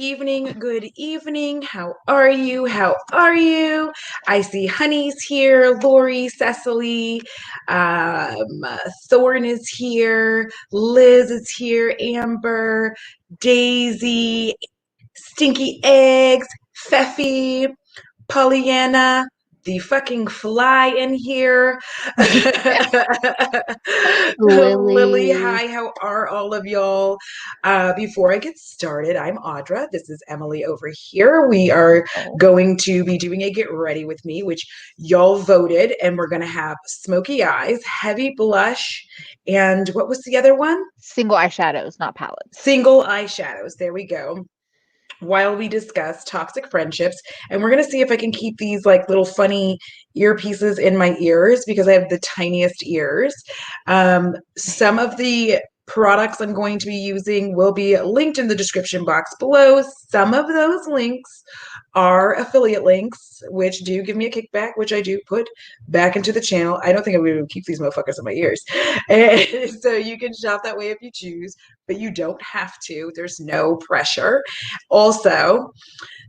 Good evening. How are you? How are you? I see Honey's here, Lori, Cecily, Thorn is here, Liz is here, Amber, Daisy, Stinky Eggs, Feffy, Pollyanna, the fucking fly in here. Lily, Lily. hi, how are all of y'all? Before I get started, I'm Audra. This is Emily over here. We are Oh, going to be doing a Get Ready with Me, which y'all voted, and we're going to have smoky eyes, heavy blush, and what was the other one? single eyeshadows, not palettes. Single eyeshadows. There we go, while we discuss toxic friendships. And we're going to see if I can keep these like little funny earpieces in my ears because I have the tiniest ears. Some of the products I'm going to be using will be linked in the description box below. Some of those links are affiliate links, which do give me a kickback, which I do put back into the channel. I don't think I'm going to keep these motherfuckers in my ears. And so you can shop that way if you choose, but you don't have to. There's no pressure. Also,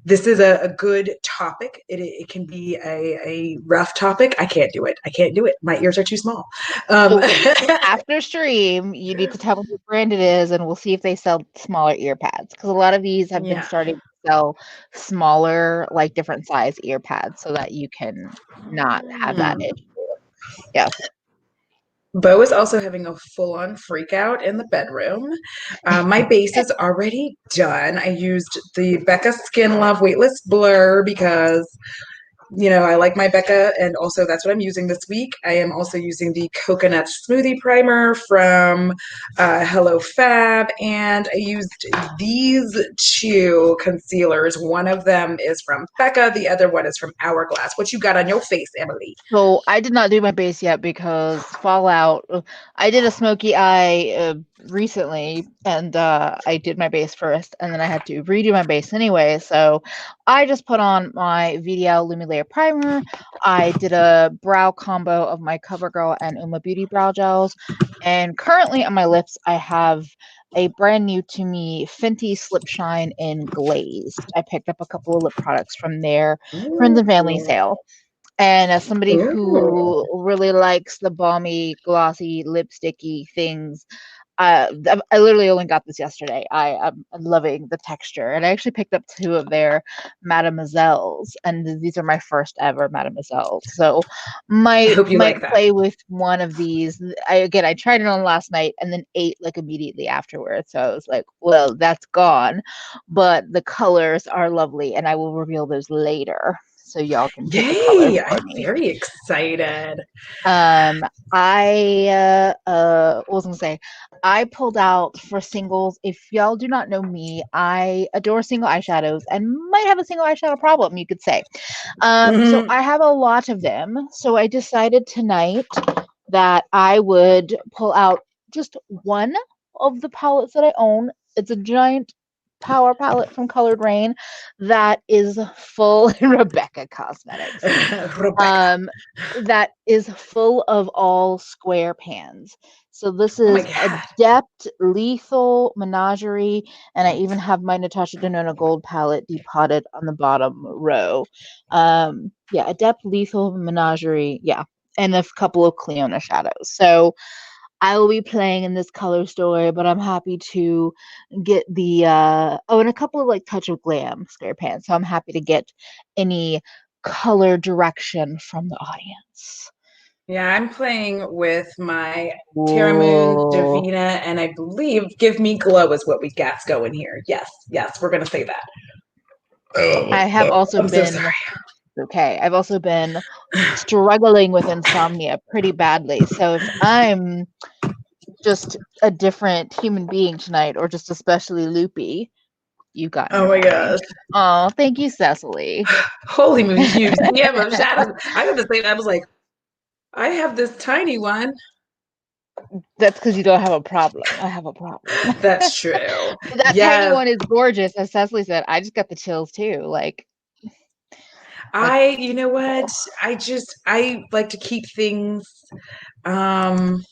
this is a good topic. It can be a rough topic. I can't do it. I can't do it. My ears are too small. So after stream, you need to tell me what brand it is, and we'll see if they sell smaller ear pads. Because a lot of these have been Yeah. starting to sell smaller, like different size ear pads, so that you can not have that issue. Yes. Bo is also having a full-on freak out in the bedroom. My base is already done. I used the Becca Skin Love Weightless Blur because I like my Becca, and also that's what I'm using this week. I am also using the Coconut Smoothie Primer from Hello Fab, and I used these two concealers. One of them is from Becca, the other one is from Hourglass. What you got on your face, Emily? So I did not do my base yet because Fallout. I did a smoky eye recently, and I did my base first, and then I had to redo my base anyway. So I just put on my VDL Lumi Layer Primer. I did a brow combo of my CoverGirl and UOMA Beauty brow gels, and currently on my lips I have a brand new to me Fenty Slip Shine in Glazed. I picked up a couple of lip products from their friends and family Ooh. sale. And as somebody Ooh. who really likes the balmy, glossy, lipsticky things, I literally only got this yesterday. I'm loving the texture, and I actually picked up 2 of their Mademoiselles, and these are my first ever Mademoiselles. So I might hope you might like that. play with one of these. I tried it on last night and then ate like immediately afterwards. So I was like, well, that's gone, but the colors are lovely, and I will reveal those later so y'all can pick a color Yay! for I'm me. very excited. Um, what was I gonna say? I pulled out for singles. If y'all do not know me, I adore single eyeshadows and might have a single eyeshadow problem, you could say. So Mhm. I have a lot of them. So I decided tonight that I would pull out just one of the palettes that I own. It's a giant power palette from Colored Rain that is full Rebecca Cosmetics. Rebecca. Um, that is full of all square pans. So this Oh my is God. Adept, Lethal, Menagerie, and I even have my Natasha Denona Gold palette depotted on the bottom row. Yeah, Adept, Lethal, Menagerie, yeah, and a couple of Cleona shadows. So I will be playing in this color story, but I'm happy to get the and a couple of like touch of glam square pans. So I'm happy to get any color direction from the audience. Yeah, I'm playing with my Terra Moon, Whoa. Davina, and I believe Give Me Glow is what we got going here. Yes, yes, we're gonna say that. I have also I'm so been sorry. okay. I've also been struggling with insomnia pretty badly. So if I'm just a different human being tonight or just especially loopy, you got Oh your my boy. gosh. Oh, thank you, Cecily. Holy museum of shadows. I got to say, I was like, I have this tiny one. That's because you don't have a problem. I have a problem. That's true. That tiny Yes, one is gorgeous, as Cecily said. I just got the chills too. Like you know what? I like to keep things um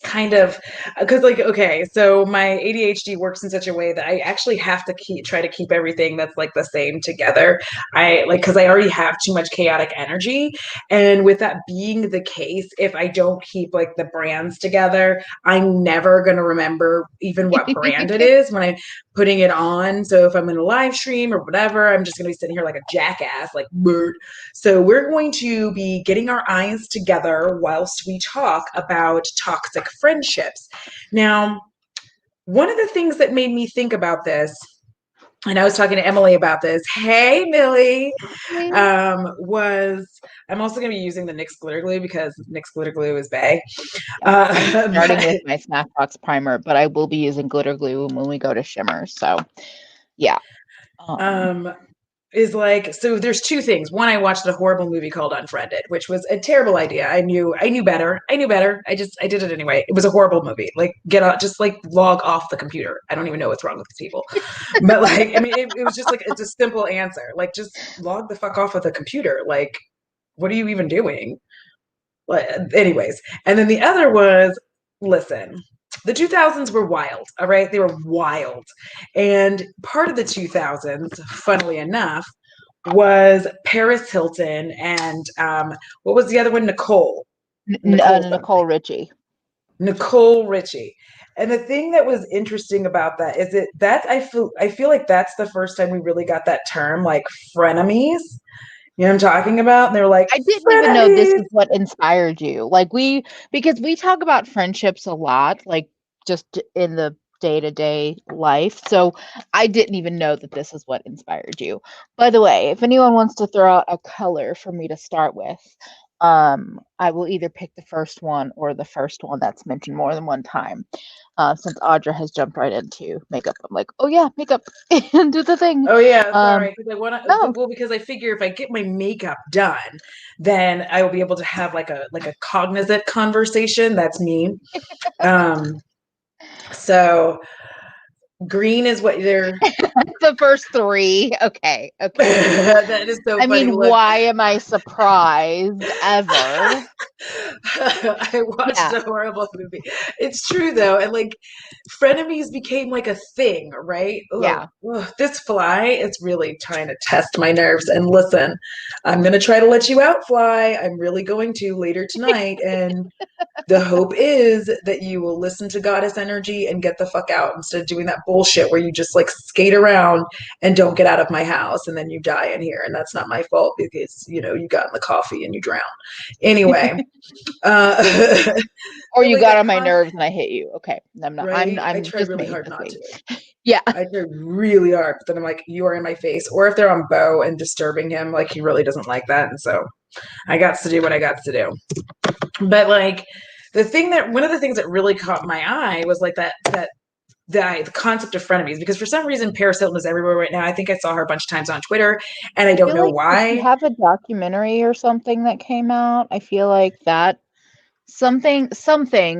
kind of because like okay, so my ADHD works in such a way that I actually have to try to keep everything that's like the same together. I like because I already have too much chaotic energy, and with that being the case, if I don't keep like the brands together, I'm never going to remember even what brand it is when I'm putting it on. So if I'm in a live stream or whatever, I'm just going to be sitting here like a jackass, like bird. So we're going to be getting our eyes together whilst we talk about toxic friendships. Now, one of the things that made me think about this, and I was talking to Emily about this. Hey, Millie. Was I'm also going to be using the NYX glitter glue because NYX glitter glue is bae. I'm starting with But my Smackbox primer, but I will be using glitter glue when we go to shimmer. So, yeah. um, is like so there's two things. One, I watched a horrible movie called Unfriended, which was a terrible idea. I knew better. I did it anyway. It was a horrible movie. Like get out, just like log off the computer. I don't even know what's wrong with these people. But like I mean it was just like it's a simple answer. Like just log the fuck off of the computer. Like what are you even doing? Like, anyways. And then the other was listen, the 2000s were wild, all right? They were wild. And part of the 2000s, funnily enough, was Paris Hilton and what was the other one? Nicole Nicole something. Richie. Nicole Richie. And the thing that was interesting about that is that I feel like that's the first time we really got that term like frenemies. You know what I'm talking about? And they were like, I didn't even know this frenemies. is what inspired you. Like because we talk about friendships a lot, like just in the day-to-day life. So I didn't even know that this is what inspired you. By the way, if anyone wants to throw out a color for me to start with, I will either pick the first one or the first one that's mentioned more than one time. Since Audra has jumped right into makeup, I'm like, oh yeah, makeup, and do the thing. Oh yeah, sorry. Because I want to. No, Well, because I figure if I get my makeup done, then I will be able to have like a cognizant conversation. That's me. Um. So green is what they're. the first three. Okay, okay. That is so I funny. mean, Look, why am I surprised ever? I watched Yeah, a horrible movie. It's true though, and like frenemies became like a thing, right? Oh, yeah. this fly is really trying to test my nerves. And listen, I'm gonna try to let you out, fly. I'm really going to later tonight, and the hope is that you will listen to goddess energy and get the fuck out instead of doing that bullshit where you just like skate around and don't get out of my house and then you die in here. And that's not my fault because, you got in the coffee and you drown. Anyway, uh, Or but you like got that on my nerves and I hit you. Okay, I'm not. right? I I'm try just really me. hard Just not me. to. Yeah. I try really hard, but then I'm like, you are in my face. Or if they're on Bo and disturbing him, like he really doesn't like that. And so I got to do what I got to do. But like one of the things that really caught my eye was like the concept of frenemies because for some reason Paris Hilton is everywhere right now. I think I saw her a bunch of times on Twitter and I I don't feel know like did she why. have a documentary or something that came out? I feel like that something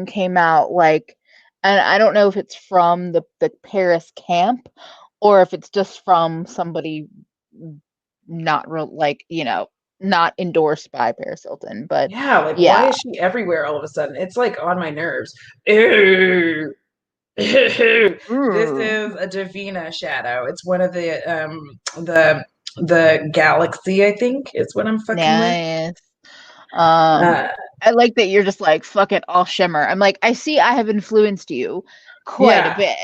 came out like, and I don't know if it's from the Paris camp or if it's just from somebody not real like not endorsed by Paris Hilton, but Yeah, like why yeah. is she everywhere all of a sudden? It's like on my nerves. Ew. This Ooh, is a Davina shadow. It's one of the galaxy, I think, is what I'm fucking with. nice. Um, Uh, I like that you're just like, fuck it, I'll shimmer. I'm like, I see I have influenced you quite a yeah, bit.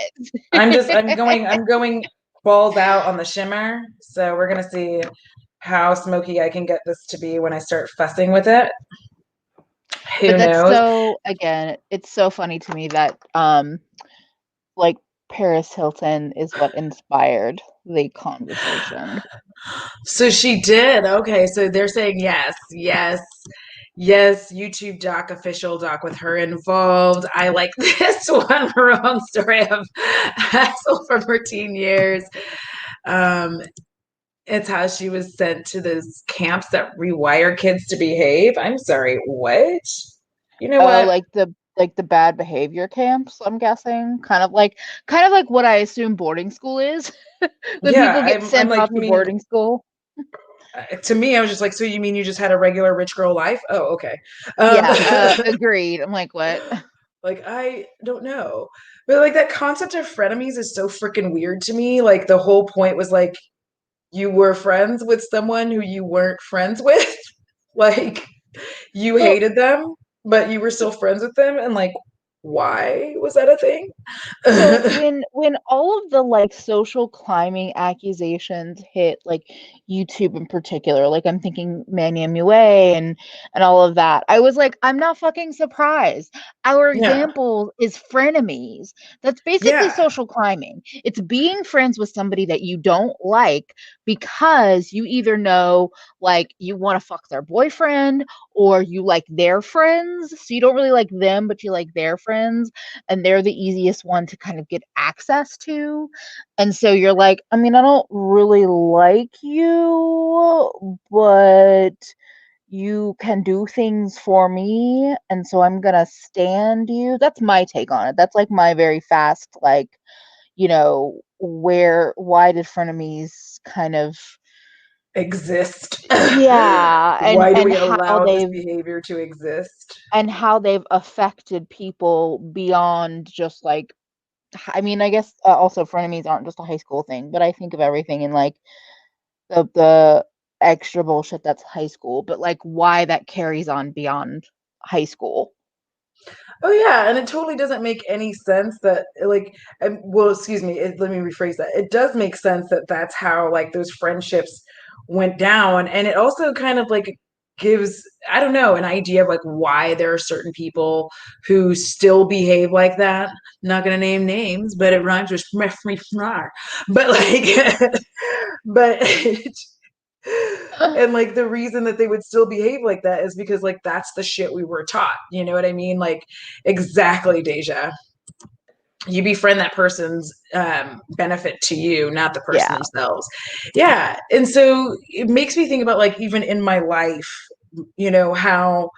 I'm going balls out on the shimmer. So we're gonna see how smoky I can get this to be when I start fussing with it. But Who that's knows? so, again, it's so funny to me that like Paris Hilton is what inspired the conversation. So she did. Okay, so they're saying yes, yes, yes. YouTube doc, official doc with her involved. I like this one. Wrong story of Axel from her teen years. Um, it's how she was sent to those camps that rewire kids to behave. I'm sorry, what? You know Oh, what? like the bad behavior camps, I'm guessing. Kind of like what I assume boarding school is. When Yeah, people get I'm sent like, off you to mean boarding school. to me, I was just like, so you mean you just had a regular rich girl life? Oh, okay. Um, Yeah, agreed. I'm like, what? Like, I don't know. But like that concept of frenemies is so freaking weird to me. Like the whole point was like you were friends with someone who you weren't friends with. Like you Well, hated them, but you were still friends with them, and like why was that a thing? so when all of the like social climbing accusations hit like YouTube in particular, like I'm thinking Manny MUA and all of that, I was like, I'm not fucking surprised. Our Yeah. example is frenemies. That's basically Yeah. social climbing. It's being friends with somebody that you don't like because you either know like you want to fuck their boyfriend or you like their friends. So you don't really like them, but you like their friends and they're the easiest one to kind of get access to. And so you're like, I mean, I don't really like you, but you can do things for me. And so I'm going to stand you. That's my take on it. That's like my very fast, like, why did frenemies kind of, Exist. yeah, and Why do and we how allow this they've behavior to exist? affected people beyond just like I mean, I guess also frenemies aren't just a high school thing, but I think of everything in like the extra bullshit that's high school, but like why that carries on beyond high school. Oh yeah, and it totally doesn't make any sense that like well, excuse me, let me rephrase that. It does make sense that that's how like those friendships went down, and it also kind of like gives, I don't know, an idea of like why there are certain people who still behave like that. I'm not gonna name names, but it rhymes with but like but and like the reason that they would still behave like that is because like that's the shit we were taught. You know what I mean? Like exactly, Deja. You befriend that person's benefit to you, not the person Yeah, themselves. Yeah. And so it makes me think about like even in my life, how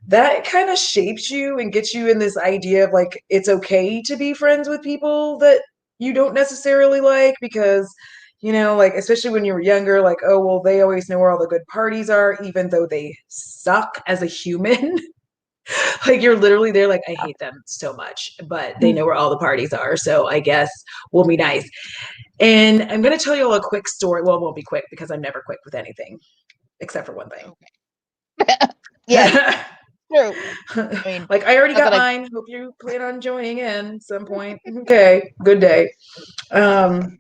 that kind of shapes you and gets you in this idea of like it's okay to be friends with people that you don't necessarily like because like especially when you were younger, like, oh well, they always know where all the good parties are even though they suck as a human. Like you're literally there like I hate them so much, but they know where all the parties are, so I guess we'll be nice. And I'm going to tell you all a quick story. Well, it won't be quick because I'm never quick with anything except for one thing. okay. Yes, true. I mean, Like I already not got that I mine. Hope you plan on joining in some point. Okay, good day. Um,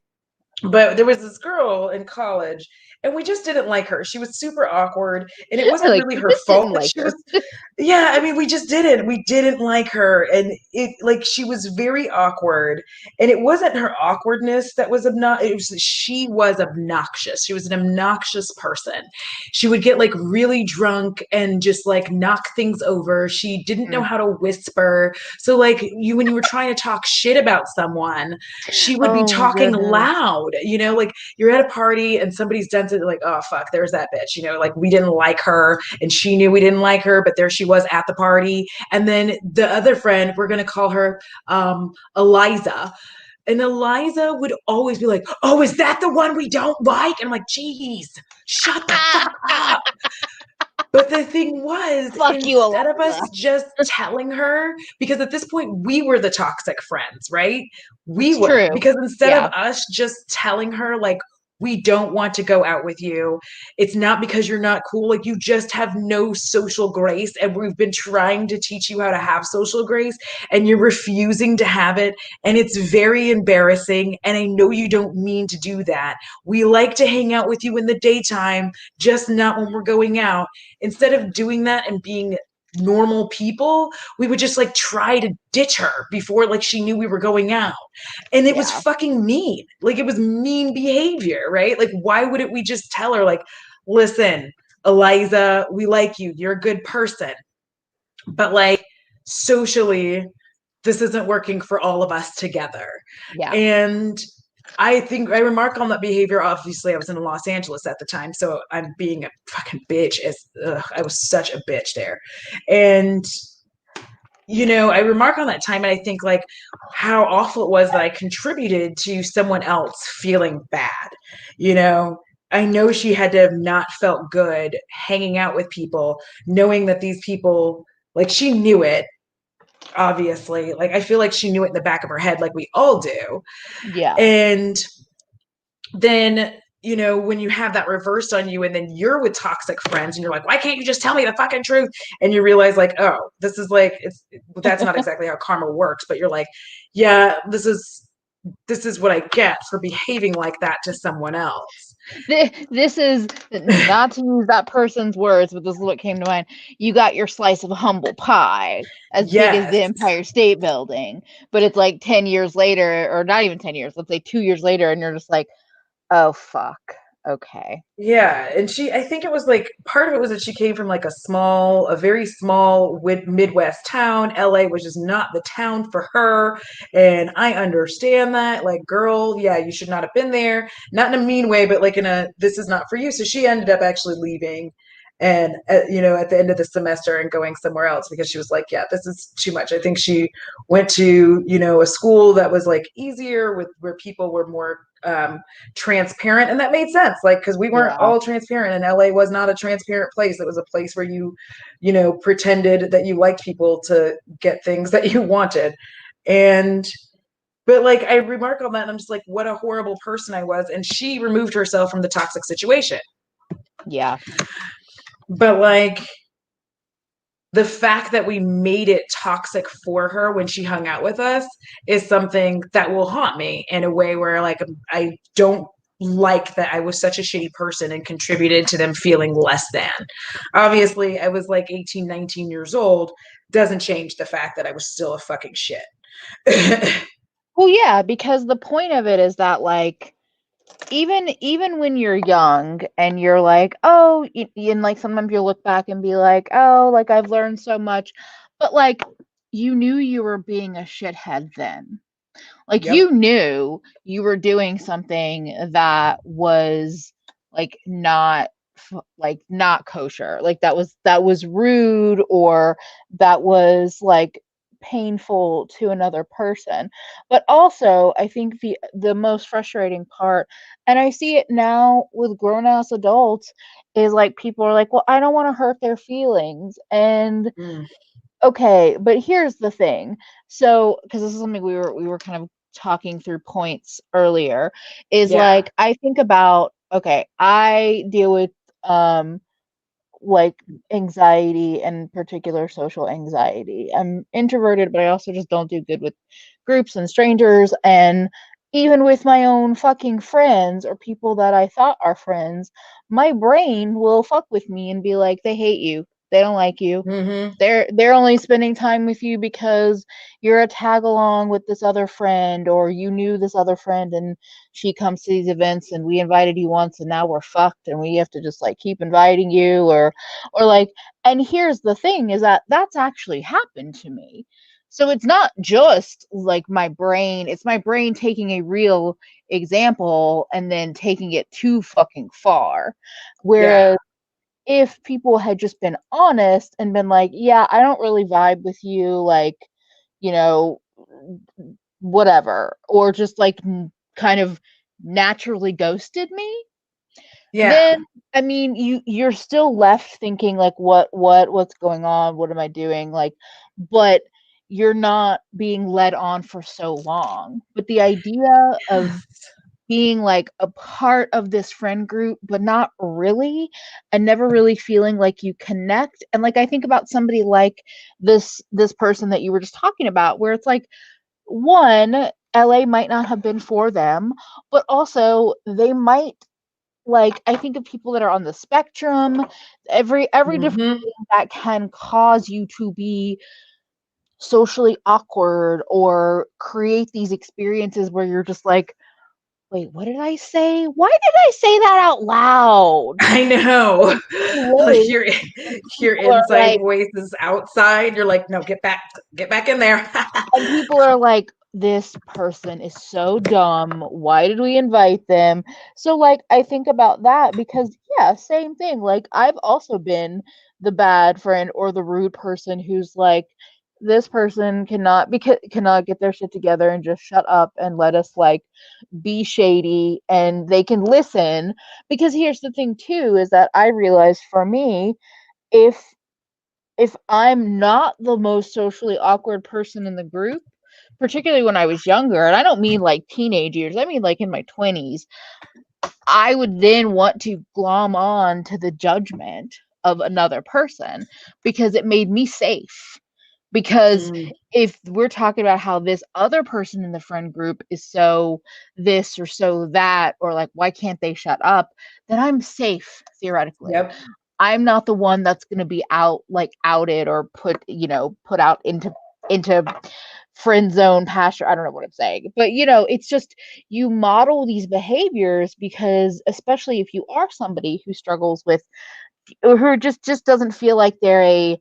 but there was this girl in college and we just didn't like her. She was super awkward and it wasn't like really we her just fault didn't that like she was. her. Yeah, I mean, we didn't like her, and it like she was very awkward, and it wasn't her awkwardness that was obnoxious. It was she was obnoxious. She was an obnoxious person. She would get like really drunk and just like knock things over. She didn't know Mm. how to whisper. So like when you were trying to talk shit about someone, she would be Oh talking goodness. loud. Like you're at a party and somebody's done something like, oh fuck, there's that bitch. Like we didn't like her and she knew we didn't like her, but there she was at the party. And then the other friend, we're gonna call her Eliza. And Eliza would always be like, oh, is that the one we don't like? And I'm like, geez, shut the fuck up. But the thing was, Fuck you, instead of us Alexa. just telling her, because at this point we were the toxic friends, right? We It's were, true. because instead of Yeah, us just telling her, like, we don't want to go out with you, it's not because you're not cool, like, you just have no social grace. And we've been trying to teach you how to have social grace, and you're refusing to have it. And it's very embarrassing. And I know you don't mean to do that. We like to hang out with you in the daytime, just not when we're going out. Instead of doing that and being normal people, we would just like try to ditch her before like she knew we were going out. And it was yeah, fucking mean. Like it was mean behavior, right? Like why wouldn't we just tell her like, listen, Eliza, we like you. You're a good person. But like socially, this isn't working for all of us together. yeah. And I think I remark on that behavior. Obviously, I was in Los Angeles at the time, so I'm being a fucking bitch. I was such a bitch there, and I remark on that time, and I think like how awful it was that I contributed to someone else feeling bad. You know, I know she had to have not felt good hanging out with people, knowing that these people, like she knew it, obviously. Like, I feel like she knew it in the back of her head, like we all do. Yeah. And then, when you have that reversed on you and then you're with toxic friends and you're like, why can't you just tell me the fucking truth? And you realize, like, oh, this is like, that's not exactly how karma works, but you're like, yeah, this is what I get for behaving like that to someone else. This is not to use that person's words, but this is what came to mind. You got your slice of humble pie as big as the Yes. Empire State Building, but it's like 10 years later, or not even 10 years, let's say 2 years later, and you're just like, oh, fuck. Okay. Yeah, and I think it was like part of it was that she came from like a very small Midwest town. LA was just not the town for her, and I understand that. Like, girl, yeah, you should not have been there. Not in a mean way, but like in a this is not for you. So she ended up actually leaving, and at the end of the semester and going somewhere else because she was like, yeah, this is too much. I think she went to a school that was like easier with where people were more transparent, and that made sense, like, because we weren't Yeah. all transparent, and LA was not a transparent place. It was a place where you pretended that you liked people to get things that you wanted. And but like, I remark on that and I'm just like, what a horrible person I was. And she removed herself from the toxic situation. Yeah. But like, the fact that we made it toxic for her when she hung out with us is something that will haunt me in a way where, like, I don't like that I was such a shitty person and contributed to them feeling less than. Obviously, I was like 18, 19 years old. Doesn't change the fact that I was still a fucking shit. Well, yeah, because the point of it is that, like, even when you're young and you're like, oh, and like sometimes you'll look back and be like, oh, like I've learned so much, but like you knew you were being a shithead then. Like Yep. you knew you were doing something that was like not kosher. Like that was rude, or that was like painful to another person. But also, I think the most frustrating part, and I see it now with grown ass adults, is like people are like, well, I don't want to hurt their feelings. And Mm. okay, but here's the thing. So, because this is something we were kind of talking through points earlier, is Yeah. like I think about, okay, I deal with um like anxiety, and particular social anxiety. I'm introverted, but I also just don't do good with groups and strangers, and even with my own fucking friends or people that I thought are friends, my brain will fuck with me and be like, they hate you. They don't like you. Mm-hmm. They're only spending time with you because you're a tag along with this other friend, or you knew this other friend and she comes to these events and we invited you once and now we're fucked and we have to just like keep inviting you, or like. And here's the thing, is that that's actually happened to me. So it's not just like my brain, it's my brain taking a real example and then taking it too fucking far. Yeah. Whereas if people had just been honest and been like, yeah, I don't really vibe with you, like, you know, whatever, or just like kind of naturally ghosted me, Yeah. then I mean, you're still left thinking like, what's going on? What am I doing? Like, but you're not being led on for so long. But the idea of being like a part of this friend group, but not really, and never really feeling like you connect. And like I think about somebody like this person that you were just talking about, where it's like, one, LA might not have been for them, but also they might, like, I think of people that are on the spectrum, every different Mm-hmm. thing that can cause you to be socially awkward or create these experiences where you're just like, wait, what did I say? Why did I say that out loud? I know. So Like, late, and your people are inside like, voice is outside. You're like, no, get back in there. this person is so dumb. Why did we invite them? So like I think about that because yeah, same thing. Like I've also been the bad friend or the rude person who's like, this person cannot get their shit together and just shut up and let us like be shady and they can listen. Because here's the thing too, is that I realized for me, if if I'm not the most socially awkward person in the group, particularly when I was younger, and I don't mean like teenage years, I mean like in my 20s, I would then want to glom on to the judgment of another person because it made me safe. Because Mm, if we're talking about how this other person in the friend group is so this or so that, or like, why can't they shut up? Then I'm safe, theoretically. yep. I'm not the one that's going to be outed or put out into friend zone pasture. I don't know what I'm saying, but it's just you model these behaviors because, especially if you are somebody who struggles with, or who just doesn't feel like they're a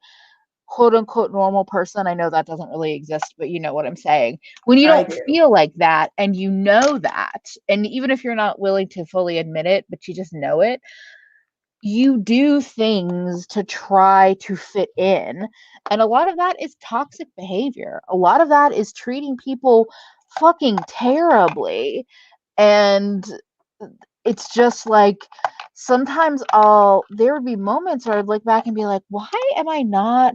quote unquote normal person. I know that doesn't really exist, but you know what I'm saying. When you I don't do. feel like that, and you know that, and even if you're not willing to fully admit it, but you just know it, you do things to try to fit in. And a lot of that is toxic behavior. A lot of that is treating people fucking terribly. And it's just like sometimes there would be moments where I'd look back and be like, why am I not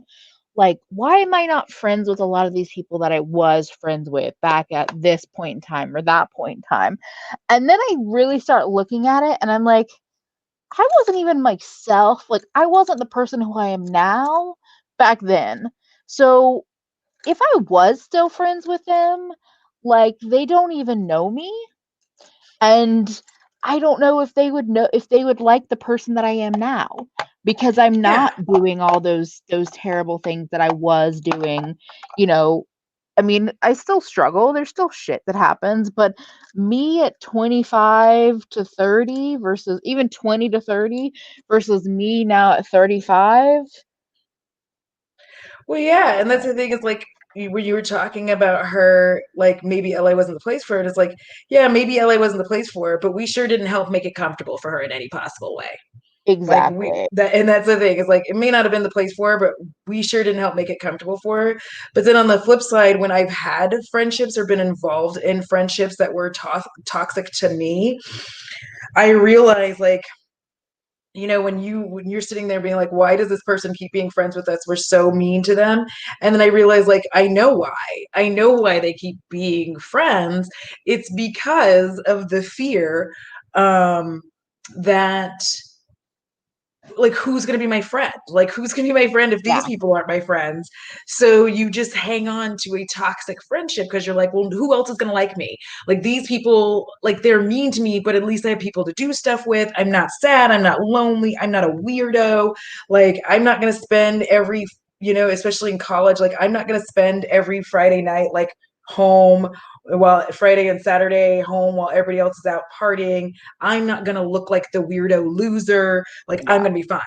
friends with a lot of these people that I was friends with back at this point in time or that point in time? And then I really start looking at it and I'm like, I wasn't even myself. Like, I wasn't the person who I am now back then. So if I was still friends with them, like, they don't even know me. And I don't know if they would like the person that I am now because I'm Yeah. not doing all those terrible things that I was doing, you know. I mean, I still struggle. There's still shit that happens, but me at 25 to 30 versus even 20 to 30 versus me now at 35. Well, yeah, and that's the thing is like when you were talking about her, like maybe LA wasn't the place for it. It's like, yeah, maybe LA wasn't the place for her, but we sure didn't help make it comfortable for her in any possible way. Like Exactly. and that's the thing is like it may not have been the place for her, but we sure didn't help make it comfortable for her. But then on the flip side, when I've had friendships or been involved in friendships that were toxic to me, I realize like when you're sitting there being like, why does this person keep being friends with us? We're so mean to them. And then I realize like I know why they keep being friends. It's because of the fear that like who's going to be my friend, like who's going to be my friend if these Yeah. people aren't my friends. So you just hang on to a toxic friendship because you're like, well, who else is going to like me? Like these people, like they're mean to me, but at least I have people to do stuff with. I'm not sad, I'm not lonely, I'm not a weirdo. Like I'm not going to spend every, especially in college, like I'm not going to spend every Friday night like home, while Friday and Saturday home while everybody else is out partying. I'm not going to look like the weirdo loser. Like I'm Yeah. going to be fine.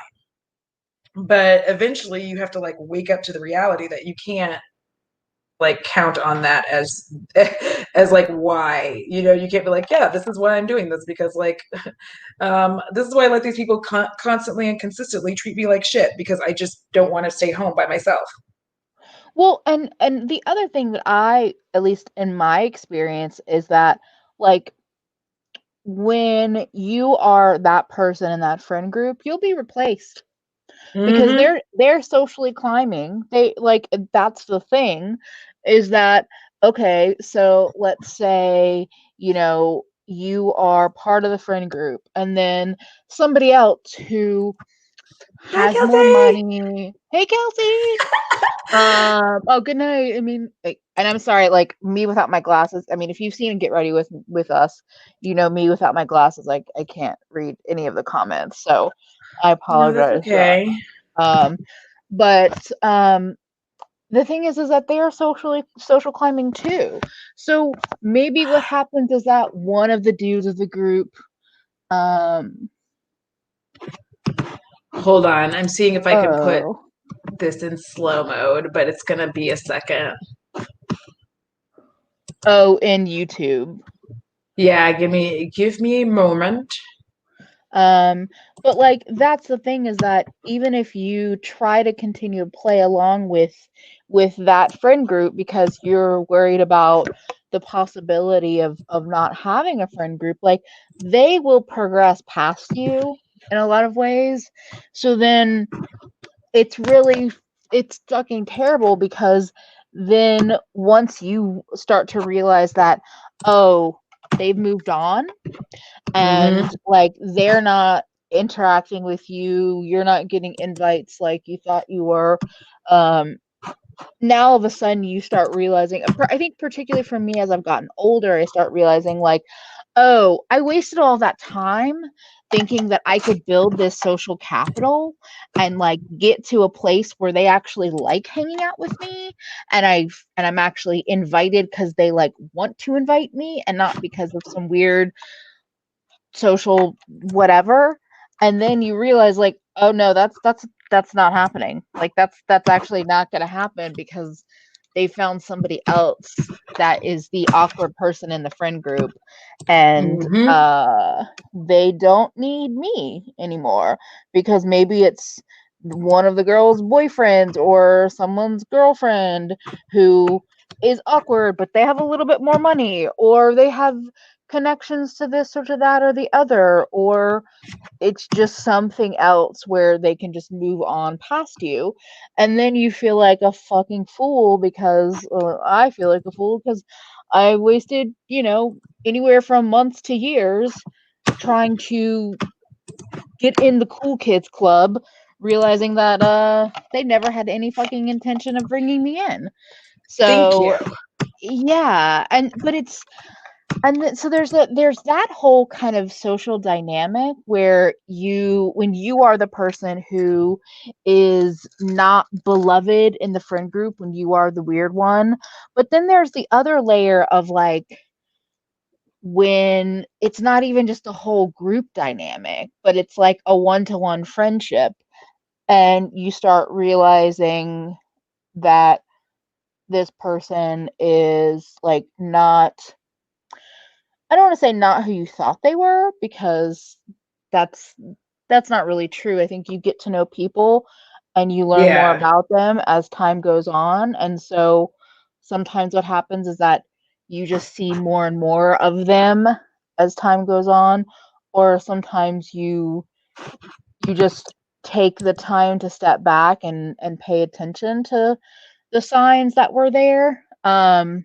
But eventually you have to like wake up to the reality that you can't like count on that as as like why. You can't be like, yeah, this is why I'm doing this, because like this is why I let these people constantly and consistently treat me like shit, because I just don't want to stay home by myself. Well, and the other thing that at least in my experience, is that like when you are that person in that friend group, you'll be replaced because Mm-hmm. they're socially climbing. They like that's the thing is that okay, so let's say, you are part of the friend group and then somebody else who Hi, has more Kelsey. money. Hey, Kelsey. Oh, good night. I mean, and I'm sorry, like me without my glasses. I mean, if you've seen Get Ready with Us, me without my glasses, like I can't read any of the comments. So I No, that's apologize for that. okay. Um, but the thing is that they are social climbing too. So maybe what happens is that one of the dudes of the group, um, Hold on, I'm seeing if I can put oh, this in slow mode, but it's gonna be a second. in YouTube. Yeah, give me a moment. Um, but like that's the thing is that even if you try to continue to play along with that friend group because you're worried about the possibility of not having a friend group, like they will progress past you in a lot of ways. So then it's really it's fucking terrible because then once you start to realize that, oh, they've moved on Hmm. and like they're not interacting with you, you're not getting invites like you thought you were. Um, Now all of a sudden you start realizing, I think particularly for me as I've gotten older, I start realizing like, oh, I wasted all that time thinking that I could build this social capital and like get to a place where they actually like hanging out with me and I'm actually invited because they like want to invite me and not because of some weird social whatever. And then you realize like, oh no, that's not happening. Like that's actually not going to happen because they found somebody else that is the awkward person in the friend group, and Hmm. they don't need me anymore because maybe it's one of the girl's boyfriends or someone's girlfriend who is awkward but they have a little bit more money, or they have connections to this or to that or the other, or it's just something else where they can just move on past you. And then you feel like a fucking fool because I feel like a fool because I wasted, anywhere from months to years trying to get in the cool kids club, realizing that they never had any fucking intention of bringing me in. Thank you. So yeah, so there's that whole kind of social dynamic where when you are the person who is not beloved in the friend group, when you are the weird one. But then there's the other layer of like when it's not even just a whole group dynamic, but it's like a one-to-one friendship, and you start realizing that this person is like not, I don't want to say not who you thought they were because that's that's not really true. I think you get to know people and you learn more Yeah. about them as time goes on. And so sometimes what happens is that you just see more and more of them as time goes on, or sometimes you just take the time to step back and pay attention to the signs that were there. And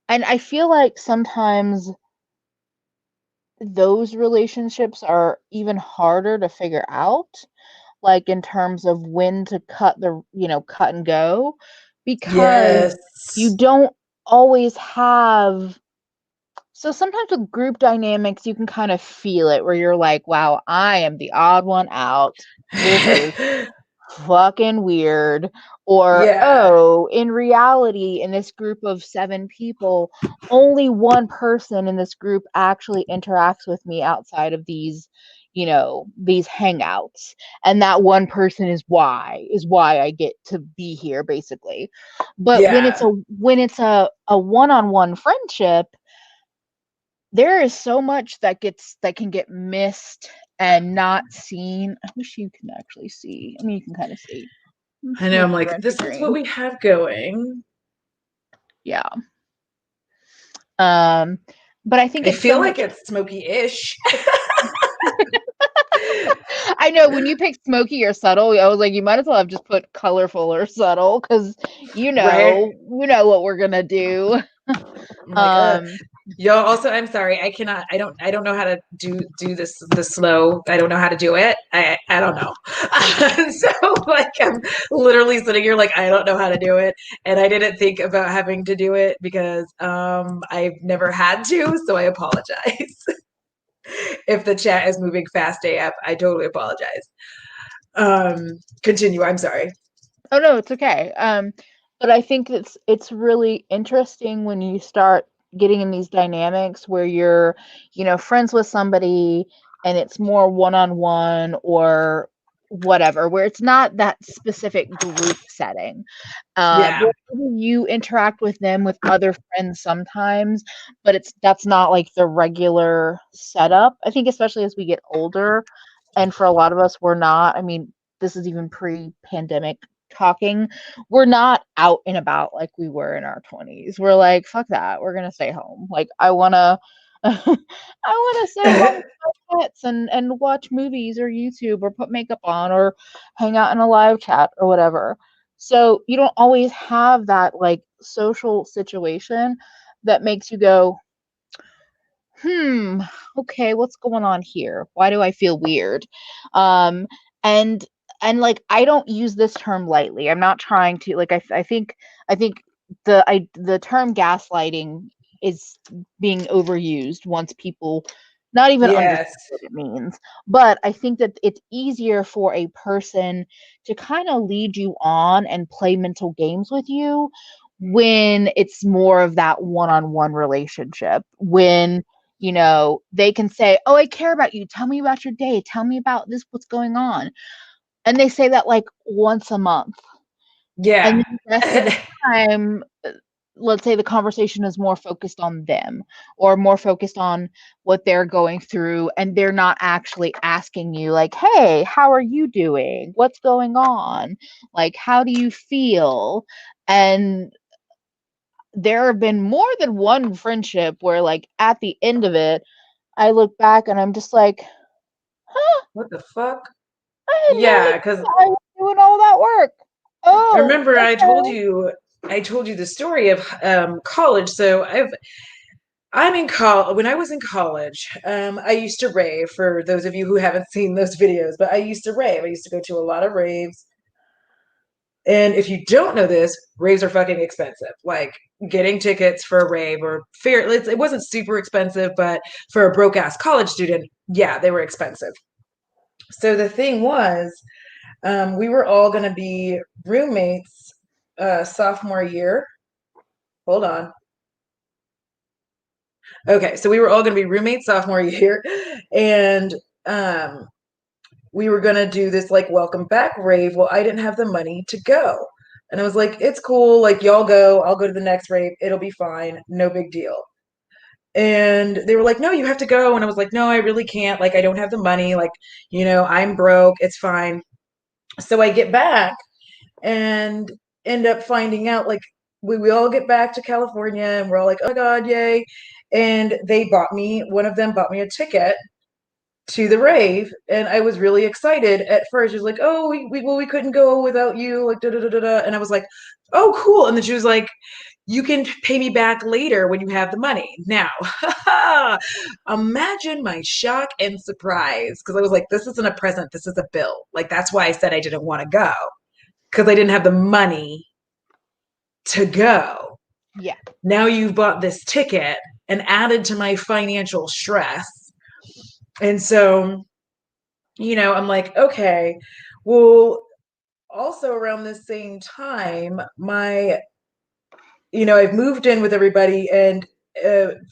I feel like sometimes those relationships are even harder to figure out, like in terms of when to cut and go, because Yes. you don't always have. So sometimes with group dynamics you can kind of feel it where you're like, wow, I am the odd one out, this is fucking weird. Or, Yeah. oh, in reality, in this group of 7 people, only one person in this group actually interacts with me outside of these hangouts. And that one person is why I get to be here, basically. But Yeah. when it's a one-on-one friendship, there is so much that can get missed and not seen. I wish you can actually see. I mean, you can kind of see. I know. Make I'm the like, renter this is what green. we have going. Yeah. Um, but I think I it's so feel like much. it's smoky-ish. I know when you picked smoky or subtle, I was like, you might as well have just put colorful or subtle because Right? you know what we're gonna do. I'm like, Um, yo, also, I'm sorry. I don't know how to do this the slow. I don't know how to do it. I don't know. So like I'm literally sitting here like I don't know how to do it. And I didn't think about having to do it because I've never had to, so I apologize. If the chat is moving fast AF, I totally apologize. Continue. I'm sorry. oh no, it's okay. But I think it's really interesting when you start getting in these dynamics where you're, friends with somebody and it's more one-on-one or whatever, where it's not that specific group setting. Yeah. Where you interact with them with other friends sometimes, but that's not like the regular setup. I think especially as we get older, and for a lot of us, we're not. I mean, this is even pre-pandemic talking. We're not out and about like we were in our 20s. We're like, fuck that. We're gonna stay home. Like I wanna I wanna sit at home with my pets and watch movies or YouTube or put makeup on or hang out in a live chat or whatever. So you don't always have that like social situation that makes you go, hmm, okay, what's going on here? Why do I feel weird? Um, and like I don't use this term lightly. I'm not trying to like I think the term gaslighting is being overused once people not even understand Yes. what it means. But I think that it's easier for a person to kind of lead you on and play mental games with you when it's more of that one-on-one relationship, when they can say, "Oh, I care about you. Tell me about your day. Tell me about this, what's going on." And they say that like once a month. And Yeah. then the rest of the time, let's say the conversation is more focused on them or more focused on what they're going through. And they're not actually asking you, like, "Hey, how are you doing? What's going on? Like, how do you feel?" And there have been more than one friendship where, like, at the end of it, I look back and I'm just like, huh, What the fuck? I had no Yeah, because idea I was doing all that work. Oh, remember okay. I told you the story of college. So I'm in college. When I was in college, I used to rave. For those of you who haven't seen those videos, but I used to rave. I used to go to a lot of raves. And if you don't know this, raves are fucking expensive. Like getting tickets for a rave or fair, it wasn't super expensive, but for a broke ass college student, yeah, they were expensive. So the thing was, we were all going to be roommates sophomore year. Hold on. Okay, so we were all going to be roommates sophomore year, and um, we were going to do this like welcome back rave. Well, I didn't have the money to go. And I was like, it's cool. Like, y'all go. I'll go to the next rave. It'll be fine. No big deal. And they were like, no, you have to go. And I was like, no, I really can't. Like, I don't have the money. Like, I'm broke. It's fine. So I get back and end up finding out like we all get back to California and we're all like, oh my God, yay. And one of them bought me a ticket to the rave, and I was really excited at first. She was like, "Oh, we couldn't go without you," like da da da da da. And I was like, "Oh, cool." And then she was like, "You can pay me back later when you have the money." Now, imagine my shock and surprise because I was like, "This isn't a present. This is a bill." Like that's why I said I didn't want to go because I didn't have the money to go. Yeah. Now you've bought this ticket and added to my financial stress. And so I'm like, okay, well, also around the same time, I've moved in with everybody. And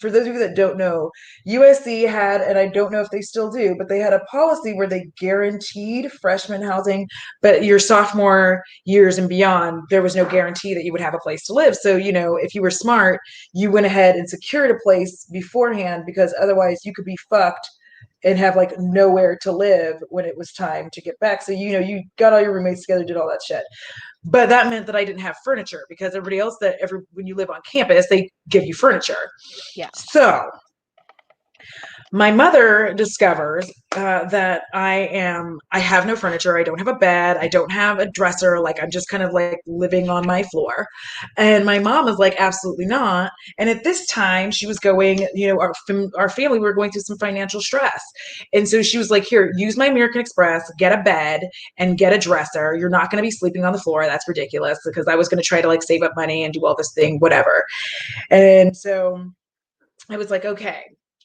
for those of you that don't know, USC had, and I don't know if they still do, but they had a policy where they guaranteed freshman housing, but your sophomore years and beyond, there was no guarantee that you would have a place to live. So, if you were smart, you went ahead and secured a place beforehand because otherwise you could be fucked and have like nowhere to live when it was time to get back. So, you got all your roommates together, did all that shit. But that meant that I didn't have furniture because everybody else when you live on campus, they give you furniture. Yeah. So my mother discovers that I have no furniture. I don't have a bed. I don't have a dresser. Like I'm just kind of like living on my floor. And my mom is like, absolutely not. And at this time she was going, our family, we were going through some financial stress. And so she was like, here, use my American Express, get a bed and get a dresser. You're not going to be sleeping on the floor. That's ridiculous because I was going to try to like save up money and do all this thing, whatever. And so I was like, okay.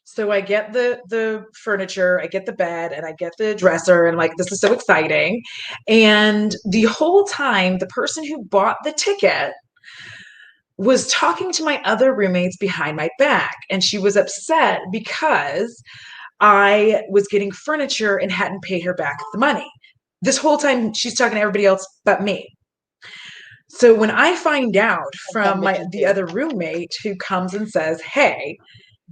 So I get the furniture, I get the bed, and I get the dresser, and like this is so exciting. And the whole time, the person who bought the ticket was talking to my other roommates behind my back, and she was upset because I was getting furniture and hadn't paid her back the money. This whole time, she's talking to everybody else but me. So when I find out As some from bitches the do. other roommate who comes and says, "Hey,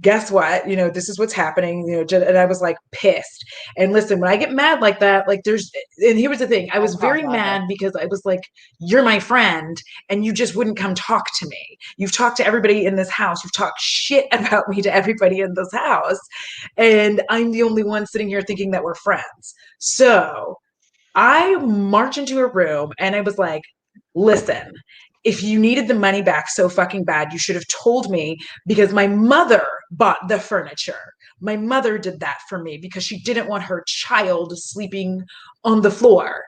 guess what? This is what's happening." And I was like pissed. And listen, when I get mad like that, like and here was the thing, I was Don't talk very about her. mad because I was like, you're my friend and you just wouldn't come talk to me. You've talked to everybody in this house. You've talked shit about me to everybody in this house. And I'm the only one sitting here thinking that we're friends. So I march into a room and I was like, listen, if you needed the money back so fucking bad, you should have told me because my mother bought the furniture. My mother did that for me because she didn't want her child sleeping on the floor.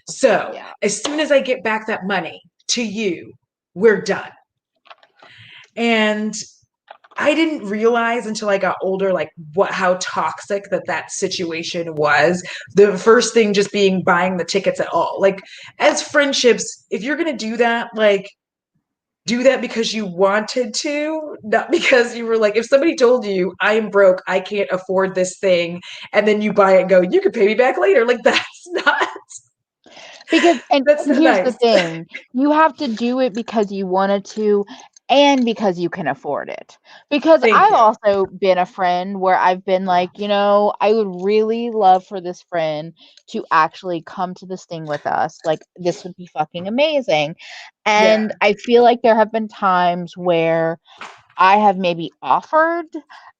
So Yeah. as soon as I get back that money to you, we're done. And I didn't realize until I got older, like how toxic that situation was. The first thing just being buying the tickets at all. Like as friendships, if you're gonna do that, like do that because you wanted to, not because you were like, if somebody told you, I am broke, I can't afford this thing, and then you buy it and go, you could pay me back later. Like Because and that's not here's the nice. thing, you have to do it because you wanted to and because you can afford it. Because Thank I've you. also been a friend where I've been like, I would really love for this friend to actually come to this thing with us. Like this would be fucking amazing. Yeah. And I feel like there have been times where I have maybe offered,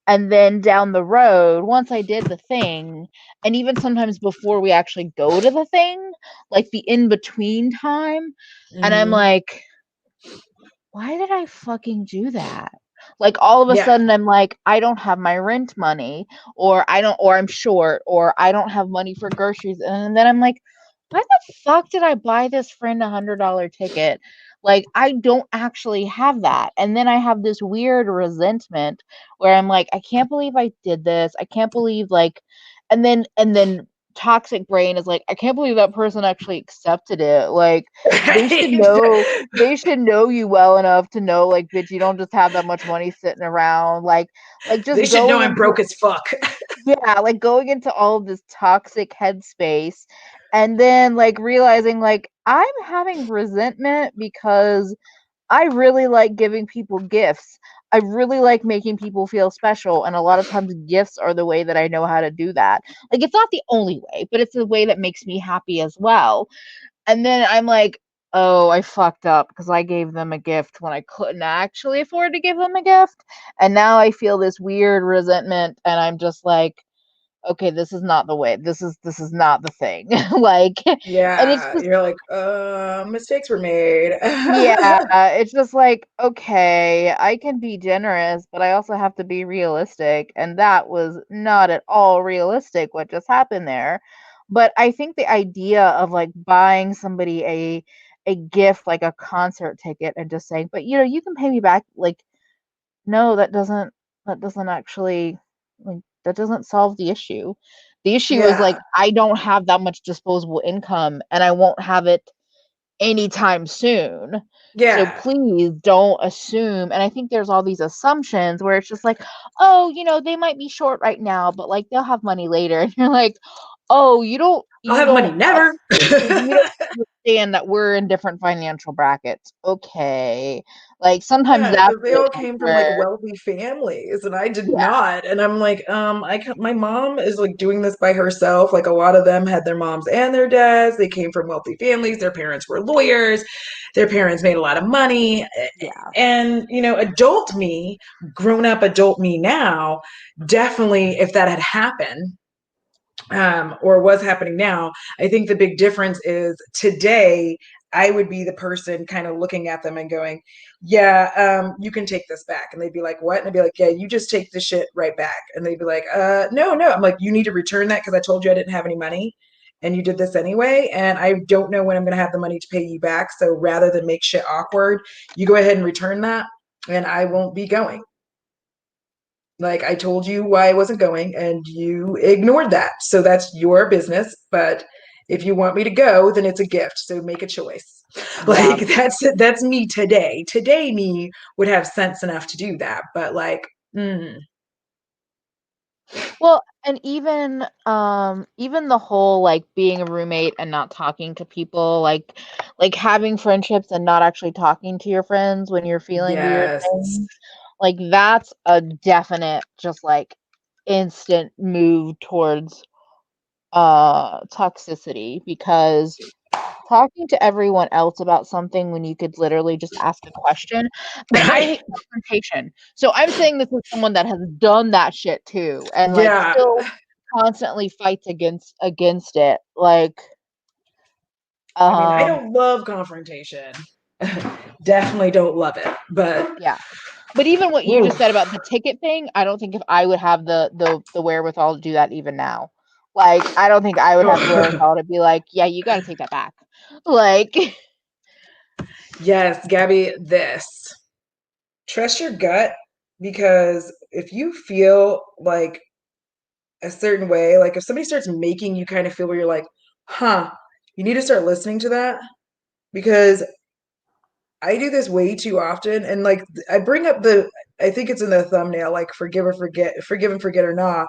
and then down the road, once I did the thing, and even sometimes before we actually go to the thing, like the in between time, and I'm Mm-hmm. like, why did I fucking do that? Like all of a Yeah. sudden I'm like, I don't have my rent money, or I'm short, or I don't have money for groceries. And then I'm like, why the fuck did I buy this friend $100 ticket? Like I don't actually have that. And then I have this weird resentment where I'm like, I can't believe I did this. I can't believe like, and then toxic brain is like, I can't believe that person actually accepted it. Like they should Right. know they should know you well enough to know, like, bitch, you don't just have that much money sitting around. Like They just should know going I'm into broke as fuck. yeah, like going into all of this toxic headspace and then like realizing like I'm having resentment because I really like giving people gifts. I really like making people feel special. And a lot of times gifts are the way that I know how to do that. Like it's not the only way, but it's the way that makes me happy as well. And then I'm like, "Oh, I fucked up because I gave them a gift when I couldn't actually afford to give them a gift." And now I feel this weird resentment and I'm just like, "Okay, this is not the way. This is not the thing." Like and it's Yeah, just you're like, mistakes were made. yeah, it's just like, okay, I can be generous, but I also have to be realistic. And that was not at all realistic what just happened there. But I think the idea of like buying somebody a gift like a concert ticket and just saying, but you can pay me back, like, no, that doesn't actually like that doesn't solve the issue. The issue is like Yeah, I don't have that much disposable income and I won't have it anytime soon. So yeah. please don't assume. And I think there's all these assumptions where it's just like, oh, they might be short right now, but like they'll have money later. And you're like, oh, you don't, I'll you have money don't, never. you don't understand that we're in different financial brackets. Okay. Like sometimes Yeah, that's because they the all issue came from like where, wealthy families, and I did yeah, not. And I'm like, my mom is like doing this by herself. Like a lot of them had their moms and their dads. They came from wealthy families. Their parents were lawyers. Their parents made a lot of money. yeah. And adult me, grown up adult me now, definitely, if that had happened, or was happening now, I think the big difference is today I would be the person kind of looking at them and going, yeah, you can take this back. And they'd be like, what? And I'd be like, yeah, you just take the shit right back. And they'd be like, no, no. I'm like, you need to return that because I told you I didn't have any money and you did this anyway. And I don't know when I'm going to have the money to pay you back. So rather than make shit awkward, you go ahead and return that and I won't be going. Like I told you why I wasn't going and you ignored that. So that's your business. But if you want me to go, then it's a gift. So make a choice. Yeah. Like that's me today. Today me would have sense enough to do that. But like, Well, and even the whole like being a roommate and not talking to people, like having friendships and not actually talking to your friends when you're feeling weird yes. things, like that's a definite just like instant move towards toxicity because talking to everyone else about something when you could literally just ask a question. I Right. hate confrontation. So I'm saying this as someone that has done that shit too and like Yeah. still constantly fights against it. Like I mean, I Um, don't love confrontation. Definitely don't love it, but yeah. But even what you just said oof. about the ticket thing, I don't think if I would have the wherewithal to do that even now. Like, I don't think I would have the wherewithal to be like, yeah, you got to take that back. Like, Yes, Gabby, this. Trust your gut because if you feel like a certain way, like if somebody starts making you kind of feel where you're like, huh, you need to start listening to that because I do this way too often. And like I bring up I think it's in the thumbnail, like forgive and forget or nah.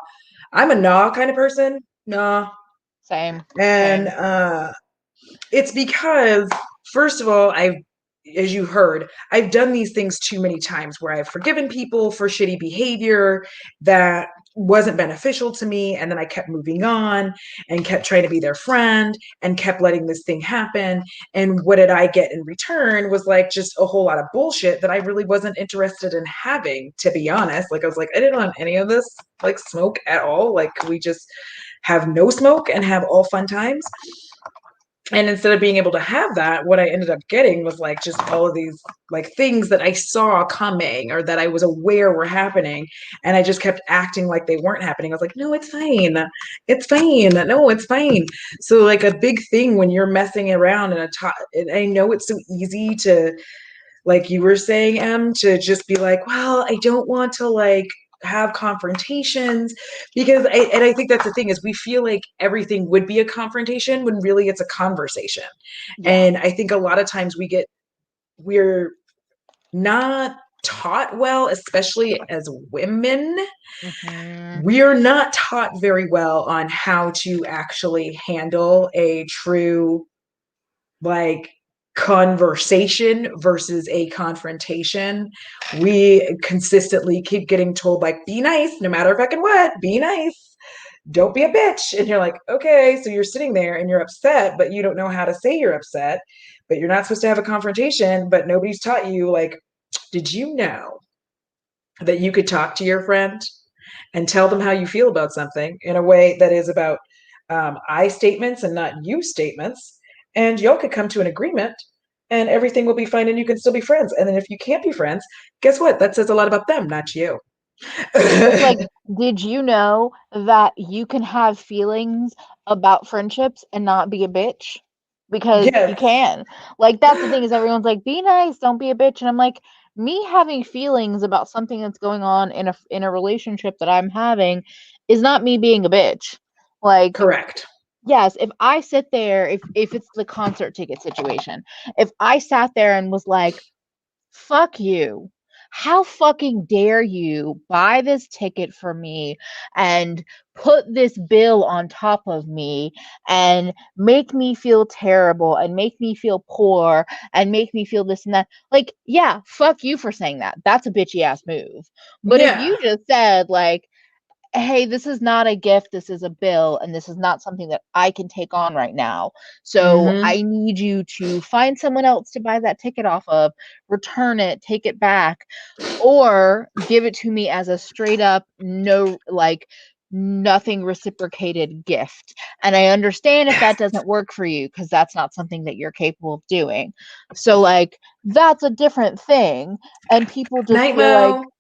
I'm a nah kind of person. Nah. same, And same. it's because, first of all, as you heard, I've done these things too many times where I've forgiven people for shitty behavior that wasn't beneficial to me. And then I kept moving on and kept trying to be their friend and kept letting this thing happen. And what did I get in return was like just a whole lot of bullshit that I really wasn't interested in having, to be honest. Like, I was like, I didn't want any of this, like, smoke at all. Like, we just have no smoke and have all fun times. And instead of being able to have that, what I ended up getting was like just all of these like things that I saw coming or that I was aware were happening. And I just kept acting like they weren't happening. I was like, no, it's fine. It's fine. No, it's fine. So like a big thing when you're messing around in and I know it's so easy to, like you were saying, to just be like, well, I don't want to like have confrontations because I think that's the thing is we feel like everything would be a confrontation when really it's a conversation. Yeah. And I think a lot of times we're not taught well, especially as women. Hmm. We're not taught very well on how to actually handle a true like conversation versus a confrontation. We consistently keep getting told like be nice no matter fucking what, be nice, don't be a bitch. And you're like, okay, so you're sitting there and you're upset but you don't know how to say you're upset, but you're not supposed to have a confrontation, but nobody's taught you like, did you know that you could talk to your friend and tell them how you feel about something in a way that is about I statements and not you statements. And y'all could come to an agreement and everything will be fine and you can still be friends. And then if you can't be friends, guess what? That says a lot about them, not you. It's like, did you know that you can have feelings about friendships and not be a bitch? Because you Yes. can. Like, that's the thing is everyone's like, be nice, don't be a bitch. And I'm like, me having feelings about something that's going on in a relationship that I'm having is not me being a bitch. Like, Correct. yes, if I sit there, if it's the concert ticket situation, if I sat there and was like, fuck you. How fucking dare you buy this ticket for me and put this bill on top of me and make me feel terrible and make me feel poor and make me feel this and that? Like, yeah, fuck you for saying that. That's a bitchy ass move. But if Yeah. you just said, like, hey, this is not a gift, this is a bill, and this is not something that I can take on right now. So Mm-hmm. I need you to find someone else to buy that ticket off of, return it, take it back, or give it to me as a straight up, no, like, nothing reciprocated gift. And I understand if that Yes. doesn't work for you because that's not something that you're capable of doing. So, like, that's a different thing. And people just Night feel like, Mo.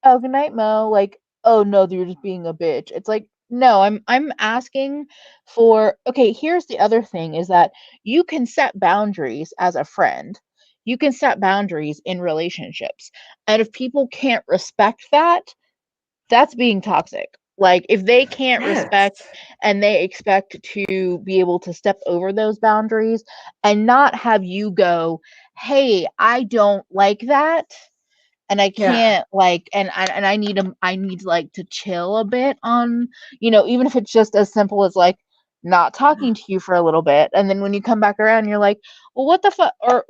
oh, good night, Mo. Like, oh no, you're just being a bitch. It's like, no, I'm asking for, okay, here's the other thing is that you can set boundaries as a friend. You can set boundaries in relationships. And if people can't respect that, that's being toxic. Like, if they can't Yes. respect and they expect to be able to step over those boundaries and not have you go, hey, I don't like that, and I Yeah. can't, like, and I need like to chill a bit on, even if it's just as simple as like not talking to you for a little bit, and then when you come back around you're like, well, what the fuck, or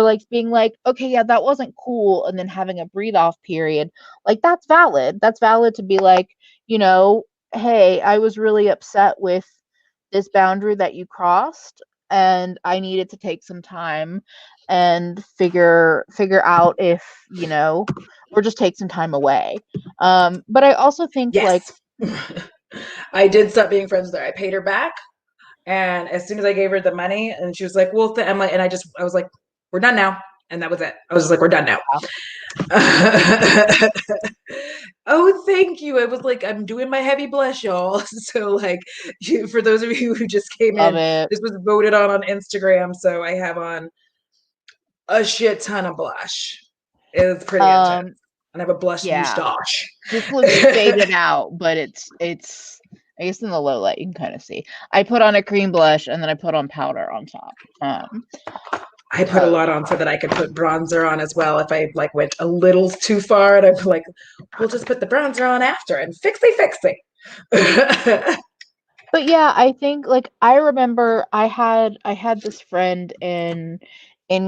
like being like, okay, yeah, that wasn't cool, and then having a breathe off period. Like, that's valid to be like, you know hey, I was really upset with this boundary that you crossed, and I needed to take some time and figure out if, or just take some time away. But I also think, like, Yes. I did stop being friends with her. I paid her back. And as soon as I gave her the money, and she was like, "Well," I'm like, and I was like, "We're done now," and that was it. I was just like, "We're done now." Oh, thank you. I was like, I'm doing my heavy blush, y'all. So, like, for those of you who just came Love in, it. this was voted on Instagram. So I have on a shit ton of blush. It's pretty intense, Um, and I have a blush yeah. mustache. This looks faded out, but it's I guess in the low light you can kind of see. I put on a cream blush and then I put on powder on top. I put a Because lot on so that I could put bronzer on as well if I like went a little too far, and I'm like, we'll just put the bronzer on after and fixie. but yeah, I think like I remember I had this friend in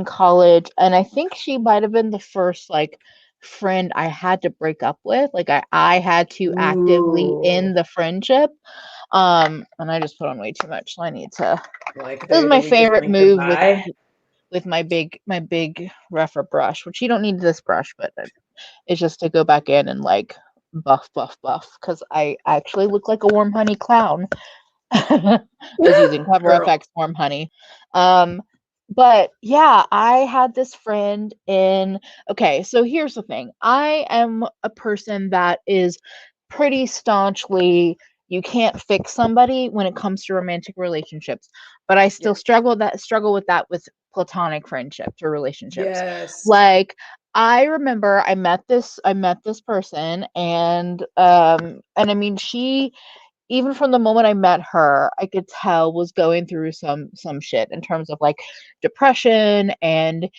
college, and I think she might have been the first like friend I had to break up with. Like I had to actively Ooh, end the friendship. And I just put on way too much, so I need to. like This is the my weakest favorite link move goodbye. with my big rougher brush, which you don't need this brush, but it's just to go back in and like buff because I actually look like a warm honey clown. I was using Cover Girl. FX Warm Honey. Um, but yeah, I had this friend in. Okay, so here's the thing. I am a person that is pretty staunchly you can't fix somebody when it comes to romantic relationships, but I Yeah. still struggle with that with platonic friendships or relationships. Yes. Like I remember I met this person and I mean she even from the moment I met her, I could tell was going through some shit in terms of like depression and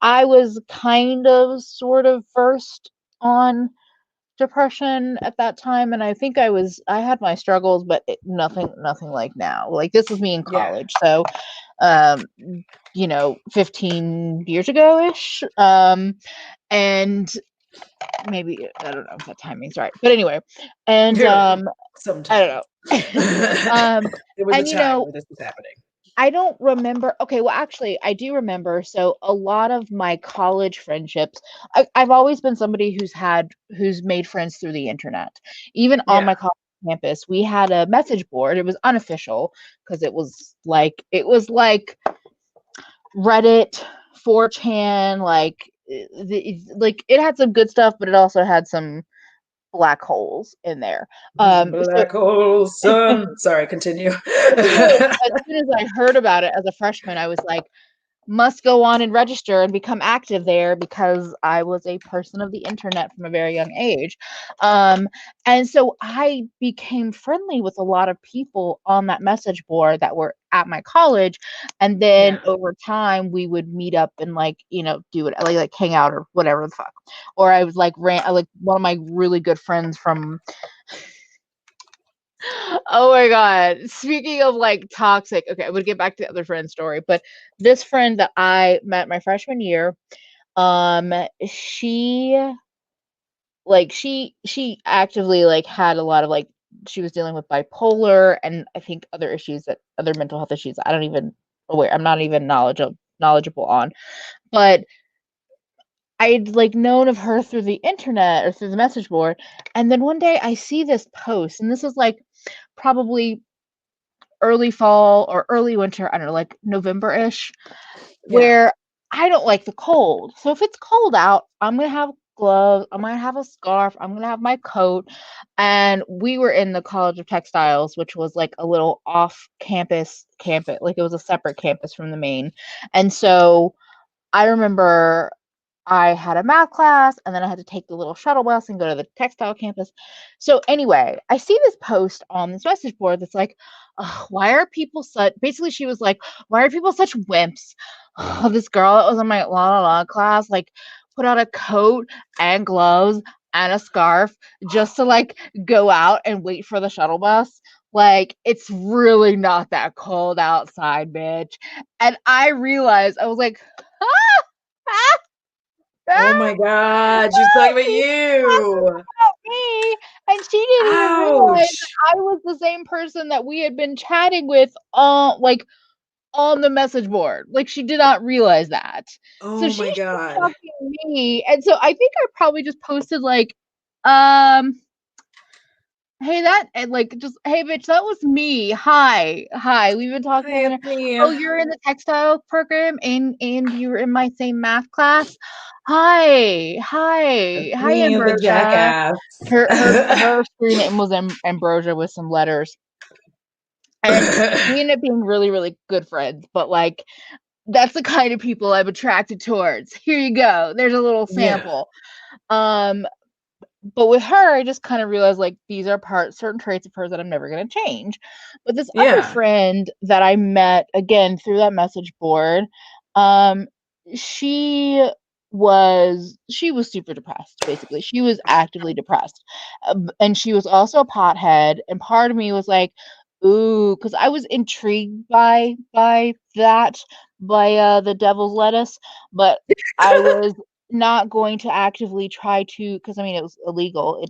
I was kind of sort of first on depression at that time and I think I had my struggles but nothing like now. Like this was me in Yeah. college. So um 15 years ago-ish. And maybe I don't know if that timing's right. But anyway, and I don't Sometimes. know. There um, was a and time where this was happening. I don't remember. Okay, well, actually, I do remember. So a lot of my college friendships, I've always been somebody who's made friends through the internet. Even on Yeah. my college campus, we had a message board. It was unofficial because it was like Reddit, 4chan, like it had some good stuff, but it also had some black holes in there. So Black hole sun. Sorry, continue. so as soon as I heard about it as a freshman, I was like, must go on and register and become active there because I was a person of the internet from a very young age. Um, and so I became friendly with a lot of people on that message board that were at my college. And then Yeah. over time, we would meet up and do it, like hang out or whatever the fuck. Or I was like one of my really good friends from oh my god. Speaking of like toxic, okay, I'm gonna get back to the other friend story, but this friend that I met my freshman year, um, she she actively had a lot of she was dealing with bipolar and I think other mental health issues I don't even aware I'm not even knowledgeable on. But I'd known of her through the internet or through the message board, and then one day I see this post, and this was probably early fall or early winter, I don't know, like November-ish, Yeah. where I don't like the cold. So if it's cold out, I'm gonna have gloves, I'm gonna have a scarf, I'm gonna have my coat. And we were in the College of Textiles, which was like a little off campus, like it was a separate campus from the main. And so I remember I had a math class and then I had to take the little shuttle bus and go to the textile campus. So anyway, I see this post on this message board that's like, "Ugh, why are people such basically she was like, why are people such wimps? This girl that was in my la class put on a coat and gloves and a scarf just to go out and wait for the shuttle bus. Like it's really not that cold outside, bitch." And I realized I was like, ah, ah, Oh ah, my God. She's talking about she's talking you. about me, and she didn't even realize Ouch. that I was the same person that we had been chatting with on the message board. Like she did not realize that. So Oh she my shit God. talking me, and so I think I probably just posted um hey, that, and like, just, hey, bitch, that was me. Hi. We've been talking Hi, on there. it's me. Oh, you're in the textile program, and you were in my same math class. Hi, Me, the Ambrosia. jackass. Her screen name was Ambrosia with some letters, and we ended up being really, really good friends. But like, that's the kind of people I'm attracted towards. Here you go. There's a little Yeah, sample. Um, but with her, I just kind of realized like these are certain traits of hers that I'm never going to change. But this other yeah, friend that I met again through that message board, um, she she was super depressed. Basically, she was actively depressed, and she was also a pothead. And part of me was like, ooh, because I was intrigued by that, by the devil's lettuce, but I was not going to actively try to, because I mean it was illegal,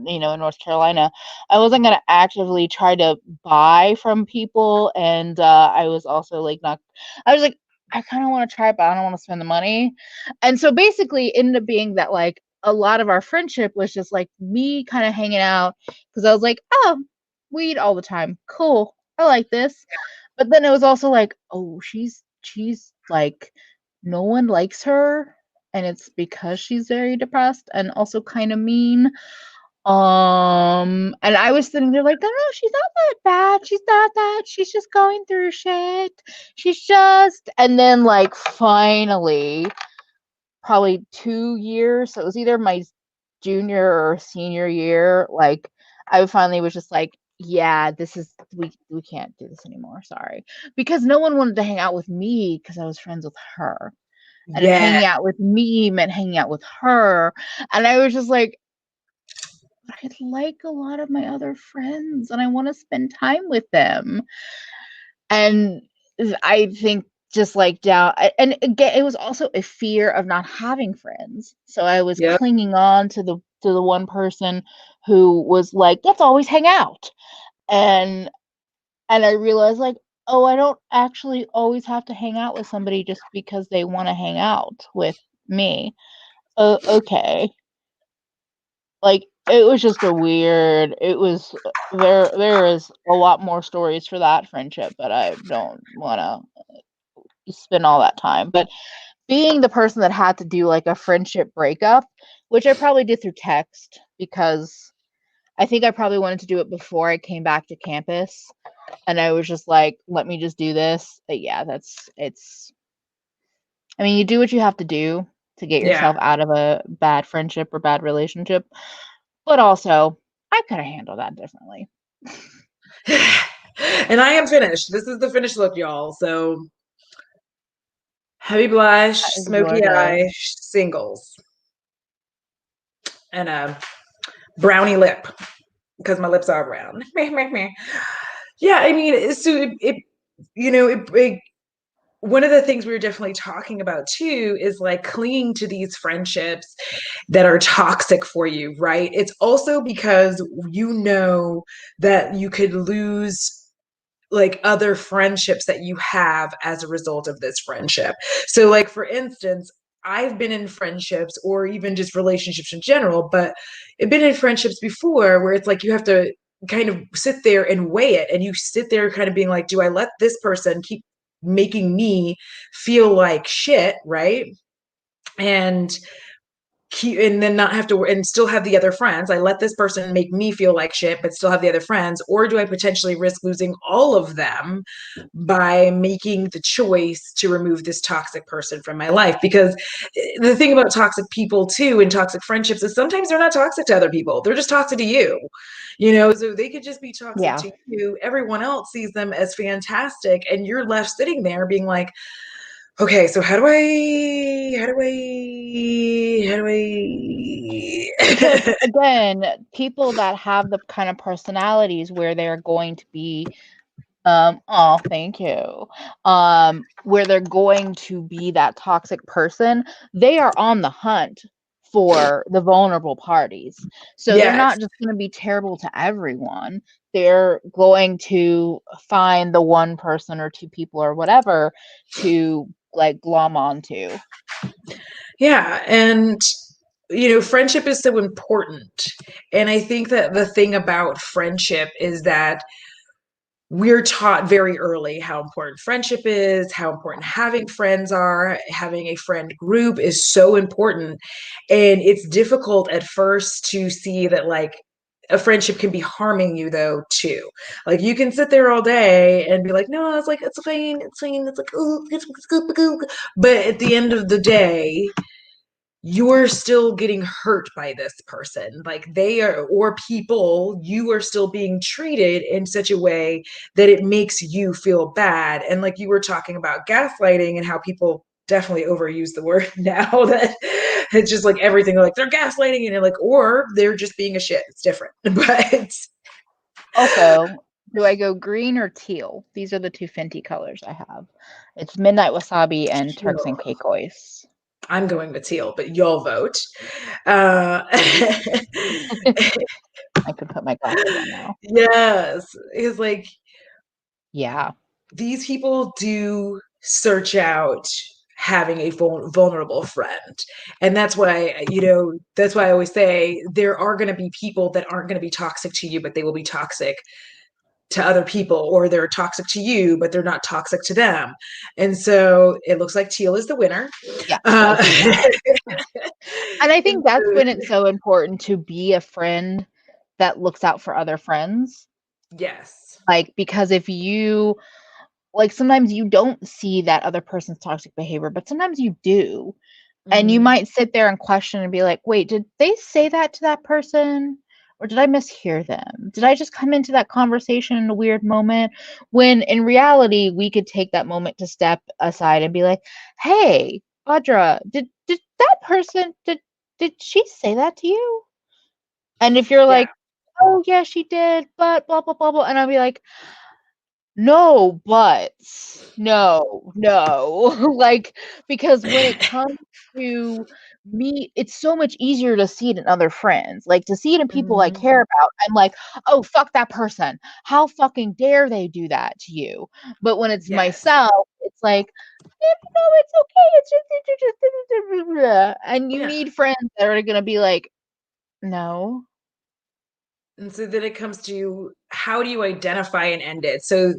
in North Carolina. I wasn't going to actively try to buy from people, and I was also like not. I was like, I kind of want to try it, but I don't want to spend the money. And so basically, it ended up being that like a lot of our friendship was just like me kind of hanging out because I was like, oh, weed all the time, cool, I like this. But then it was also like, oh, she's like, no one likes her, and it's because she's very depressed and also kind of mean. And I was sitting there like, no, no, she's not that bad. She's not that. She's just going through shit. She's just, and then like finally, probably 2 years. So it was either my junior or senior year. Like I finally was just like, yeah, this is we can't do this anymore. Sorry, because no one wanted to hang out with me because I was friends with her, and yeah, hanging out with me meant hanging out with her, and I was just like, I like a lot of my other friends, and I want to spend time with them. And I think just like down, and again, it was also a fear of not having friends. So I was yep, clinging on to the one person who was like, let's always hang out. And I realized like, oh, I don't actually always have to hang out with somebody just because they want to hang out with me. Okay. Like it was just a weird, it was there is a lot more stories for that friendship, but I don't want to spend all that time. But being the person that had to do like a friendship breakup, which I probably did through text because I think I probably wanted to do it before I came back to campus, and I was just like, let me just do this. But yeah, it's I mean, you do what you have to do to get yeah. yourself out of a bad friendship or bad relationship, but also I could have handled that differently. And I am finished. This is the finished look, y'all. So heavy blush, That is smoky gorgeous. eye, singles, and a brownie lip because my lips are brown. Yeah, I mean, so it one of the things we were definitely talking about too is like clinging to these friendships that are toxic for you, right? It's also because you know that you could lose like other friendships that you have as a result of this friendship. So, like, for instance, I've been in friendships or even just relationships in general, but I've been in friendships before where it's like you have to kind of sit there and weigh it. And you sit there kind of being like, do I let this person keep making me feel like shit? Right. And keep and then not have to and still have the other friends. I let this person make me feel like shit but still have the other friends, or do I potentially risk losing all of them by making the choice to remove this toxic person from my life? Because the thing about toxic people too and toxic friendships is sometimes they're not toxic to other people, they're just toxic to you, so they could just be toxic Yeah. to you. Everyone else sees them as fantastic and you're left sitting there being like, okay, so Because how do I again, people that have the kind of personalities where they're going to be, oh, thank you, where they're going to be that toxic person, they are on the hunt for the vulnerable parties. So they're yes. not just going to be terrible to everyone. They're going to find the one person or two people or whatever to like glom onto. Yeah, and friendship is so important. And I think that the thing about friendship is that we're taught very early how important friendship is, how important having friends are, having a friend group is so important. And it's difficult at first to see that, like, a friendship can be harming you though too. Like you can sit there all day and be like, no, it's like it's fine, it's fine. It's like, oh, it's good. But at the end of the day, you're still getting hurt by this person. Like they are, or people, you are still being treated in such a way that it makes you feel bad. And like you were talking about gaslighting and how people definitely overuse the word now, that it's just like everything, like they're gaslighting, and you're like, or they're just being a shit. It's different. But Also, do I go green or teal? These are the two Fenty colors I have. It's Midnight Wasabi and Turks and Caicos. I'm going with teal, but y'all vote. Uh, I could put my glasses on now. yes, it's like Yeah. these people do search out having a vulnerable friend. And that's why, that's why I always say there are going to be people that aren't going to be toxic to you, but they will be toxic to other people, or they're toxic to you, but they're not toxic to them. And so it looks like teal is the winner. Yes, Uh, I see that. And I think that's when it's so important to be a friend that looks out for other friends. yes. Like, because if you, like, sometimes you don't see that other person's toxic behavior, but sometimes you do. And you Mm-hmm. might sit there and question and be like, wait, did they say that to that person? Or did I mishear them? Did I just come into that conversation in a weird moment? When in reality, we could take that moment to step aside and be like, hey, Audra, did that person, did she say that to you? And if you're Yeah. like, oh, yeah, she did, but blah, blah, blah, blah. And I'll be like, no, but no. Like, because when it comes to me, it's so much easier to see it in other friends. Like, to see it in people I Mm-hmm. care about, I'm like, oh, fuck that person. How fucking dare they do that to you? But when it's Yes. myself, it's like, no, it's okay. It's just, and you Yeah. need friends that are gonna be like, no. And so then it comes to, how do you identify and end it? So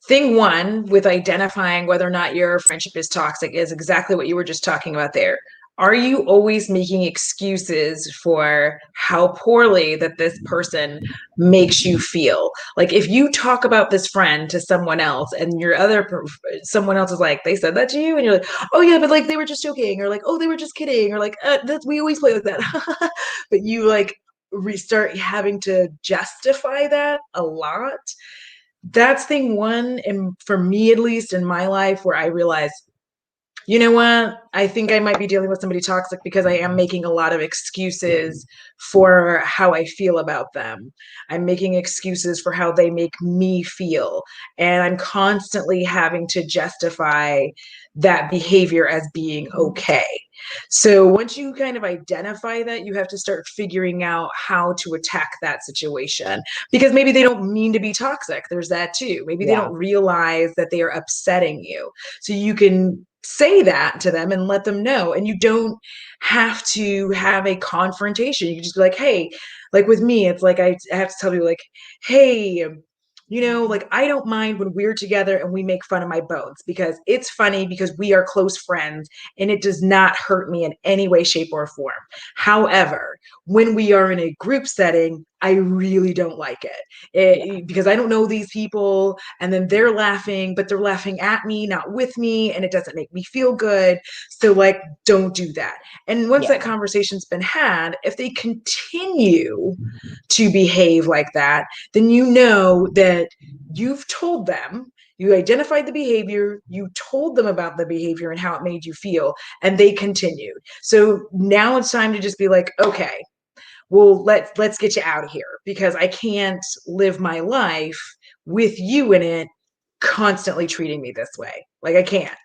thing one with identifying whether or not your friendship is toxic is exactly what you were just talking about there. Are you always making excuses for how poorly that this person makes you feel? Like if you talk about this friend to someone else and someone else is like, they said that to you, and you're like, oh yeah, but like they were just joking, or like, oh, they were just kidding, or like, that's, we always play like that. But you like restart having to justify that a lot. That's thing one, and for me at least in my life, where I realize, you know what, I think I might be dealing with somebody toxic because I am making a lot of excuses for how I feel about them. I'm making excuses for how they make me feel, and I'm constantly having to justify that behavior as being okay. So once you kind of identify that, you have to start figuring out how to attack that situation, because maybe they don't mean to be toxic. There's that too. Maybe they Yeah. don't realize that they are upsetting you. So you can say that to them and let them know. And you don't have to have a confrontation. You can just be like, hey, like with me, it's like I have to tell you, like, hey, like I don't mind when we're together and we make fun of my bones, because it's funny, because we are close friends and it does not hurt me in any way, shape, or form. However, when we are in a group setting, I really don't like Yeah. because I don't know these people, and then they're laughing, but they're laughing at me, not with me, and it doesn't make me feel good. So, like, don't do that. And once that Yeah. conversation's been had, if they continue to behave like that, then you know that you've told them, you identified the behavior, you told them about the behavior and how it made you feel, and they continued. So now it's time to just be like, okay, well, let's get you out of here, because I can't live my life with you in it constantly treating me this way. Like I can't.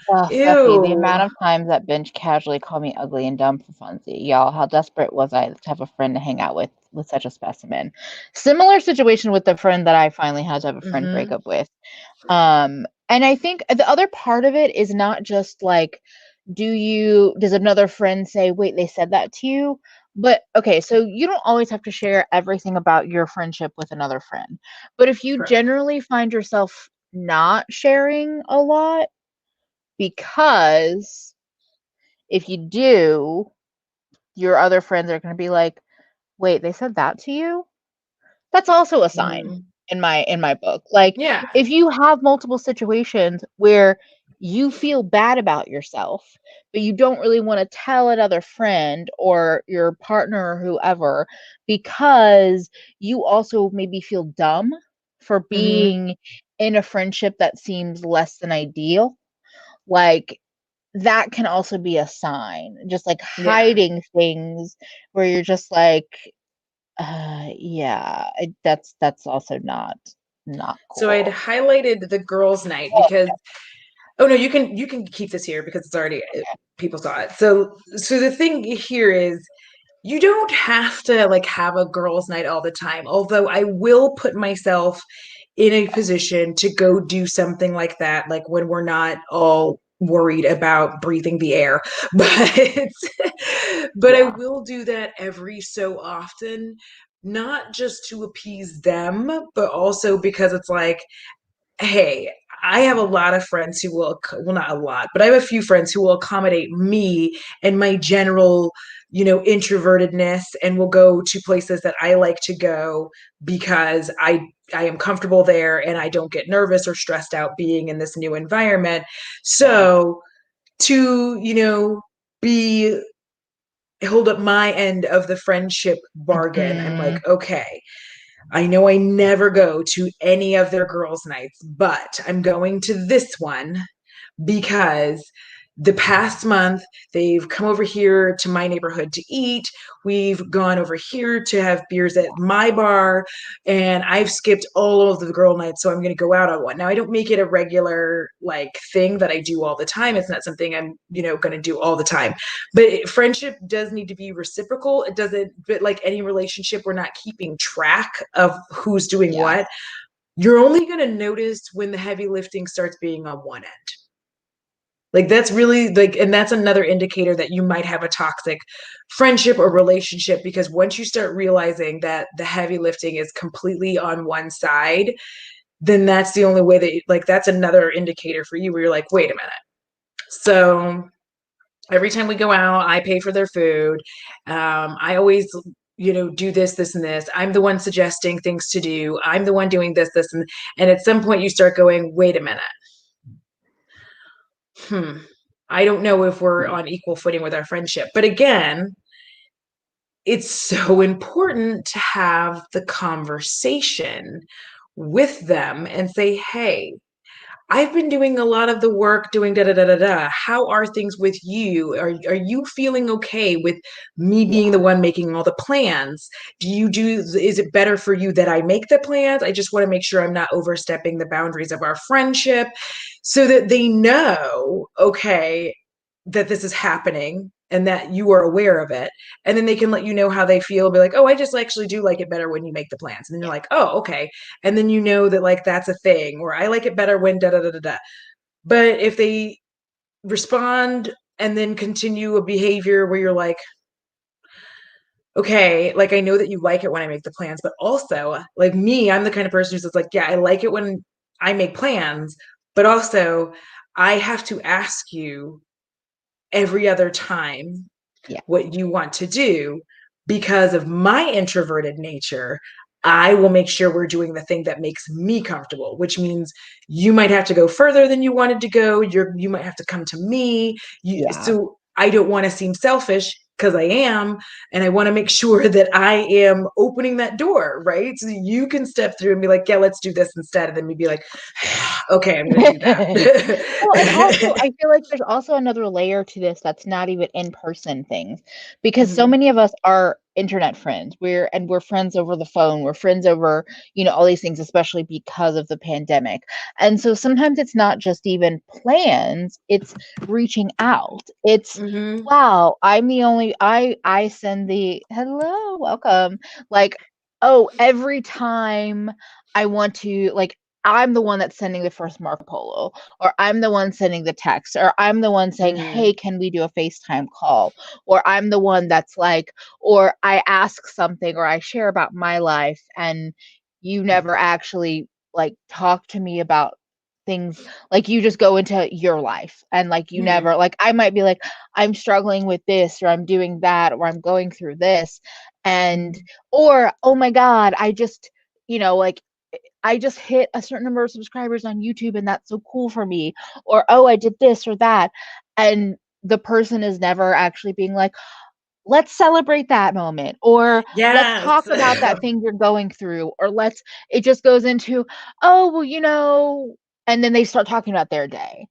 Oh, Steffi, the Ew. amount of times that Bench casually called me ugly and dumb for funsies. Y'all, how desperate was I to have a friend to hang out with such a specimen? Similar situation with the friend that I finally had to have a friend break Mm-hmm. up with. And I think the other part of it is not just like does another friend say, wait, they said that to you? But okay, so you don't always have to share everything about your friendship with another friend. But if you Correct. generally find yourself not sharing a lot, because if you do, your other friends are going to be like, wait, they said that to you? That's also a sign Mhm. in my book. Like, Yeah. if you have multiple situations where you feel bad about yourself, but you don't really want to tell another friend or your partner or whoever, because you also maybe feel dumb for Hmm. being in a friendship that seems less than ideal, like that can also be a sign. Just like Yeah. hiding things where you're just like, yeah, that's also not So I'd cool. highlighted the girls' night Oh, because oh no, you can keep this here because it's already okay. people saw it. So the thing here is you don't have to like have a girls' night all the time. Although I will put myself in a position to go do something like that, like when we're not all worried about breathing the air. But but I Yeah. will do that every so often, not just to appease them, but also because it's like, hey, I have a lot of friends who will, well, not a lot, but I have a few friends who will accommodate me and my general, introvertedness and will go to places that I like to go because I am comfortable there and I don't get nervous or stressed out being in this new environment. Yeah. So to, be hold up my end of the friendship bargain, I'm like, Mhm. okay, I know I never go to any of their girls' nights, but I'm going to this one because the past month they've come over here to my neighborhood to eat. We've gone over here to have beers at my bar, and I've skipped all of the girl nights, so I'm going to go out on one. Now, I don't make it a regular like thing that I do all the time. It's not something I'm, going to do all the time. But friendship does need to be reciprocal. It doesn't, but like any relationship, we're not keeping track of who's doing Yeah. what. You're only going to notice when the heavy lifting starts being on one end. Like that's really like, and that's another indicator that you might have a toxic friendship or relationship because once you start realizing that the heavy lifting is completely on one side, then that's the only way that like that's another indicator for you where you're like, wait a minute. So every time we go out, I pay for their food. I always do this and this. I'm the one suggesting things to do. I'm the one doing this and at some point you start going, wait a minute. Hmm. I don't know if we're on equal footing with our friendship. But again, it's so important to have the conversation with them and say, hey, I've been doing a lot of the work doing da da da da da. How are things with you? Are you feeling okay with me being Yeah. the one making all the plans? Is it better for you that I make the plans? I just want to make sure I'm not overstepping the boundaries of our friendship so that they know, okay, that this is happening and that you are aware of it. And then they can let you know how they feel, be like, oh, I just actually do like it better when you make the plans. And then you're Yeah. like, oh, okay. And then you know that like that's a thing, or I like it better when da da da da da. But if they respond and then continue a behavior where you're like, okay, like I know that you like it when I make the plans, but also like me, I'm the kind of person who's just like, yeah, I like it when I make plans, but also I have to ask you every other time Yeah. what you want to do because of my introverted nature. I will make sure we're doing the thing that makes me comfortable, which means you might have to go further than you wanted to go. You might have to come to me. Yeah. So I don't want to seem selfish because I am, and I want to make sure that I am opening that door, right? So you can step through and be like, yeah, let's do this instead, and then me be like, okay, I'm going to do Well, and also that. I feel like there's also another layer to this that's not even in-person things, because so Mhm. many of us are internet friends. We're friends over the phone. We're friends over, all these things, especially because of the pandemic. And so sometimes it's not just even plans, it's reaching out. It's, Mhm. wow, I'm the only I send the hello, welcome. Like, oh, every time I want to like I'm the one that's sending the first Marco Polo, or I'm the one sending the text, or I'm the one saying, Mm-hmm. hey, can we do a FaceTime call? Or I'm the one that's like, or I ask something or I share about my life and you never actually like talk to me about things, like you just go into your life and like you Mm-hmm. never, like I might be like, I'm struggling with this or I'm doing that or I'm going through this, and or oh my god, I just, like I just hit a certain number of subscribers on YouTube and that's so cool for me. Or, oh, I did this or that. And the person is never actually being like, let's celebrate that moment, or let's Yes. talk about that thing you're going through, or it just goes into, oh, well, and then they start talking about their day.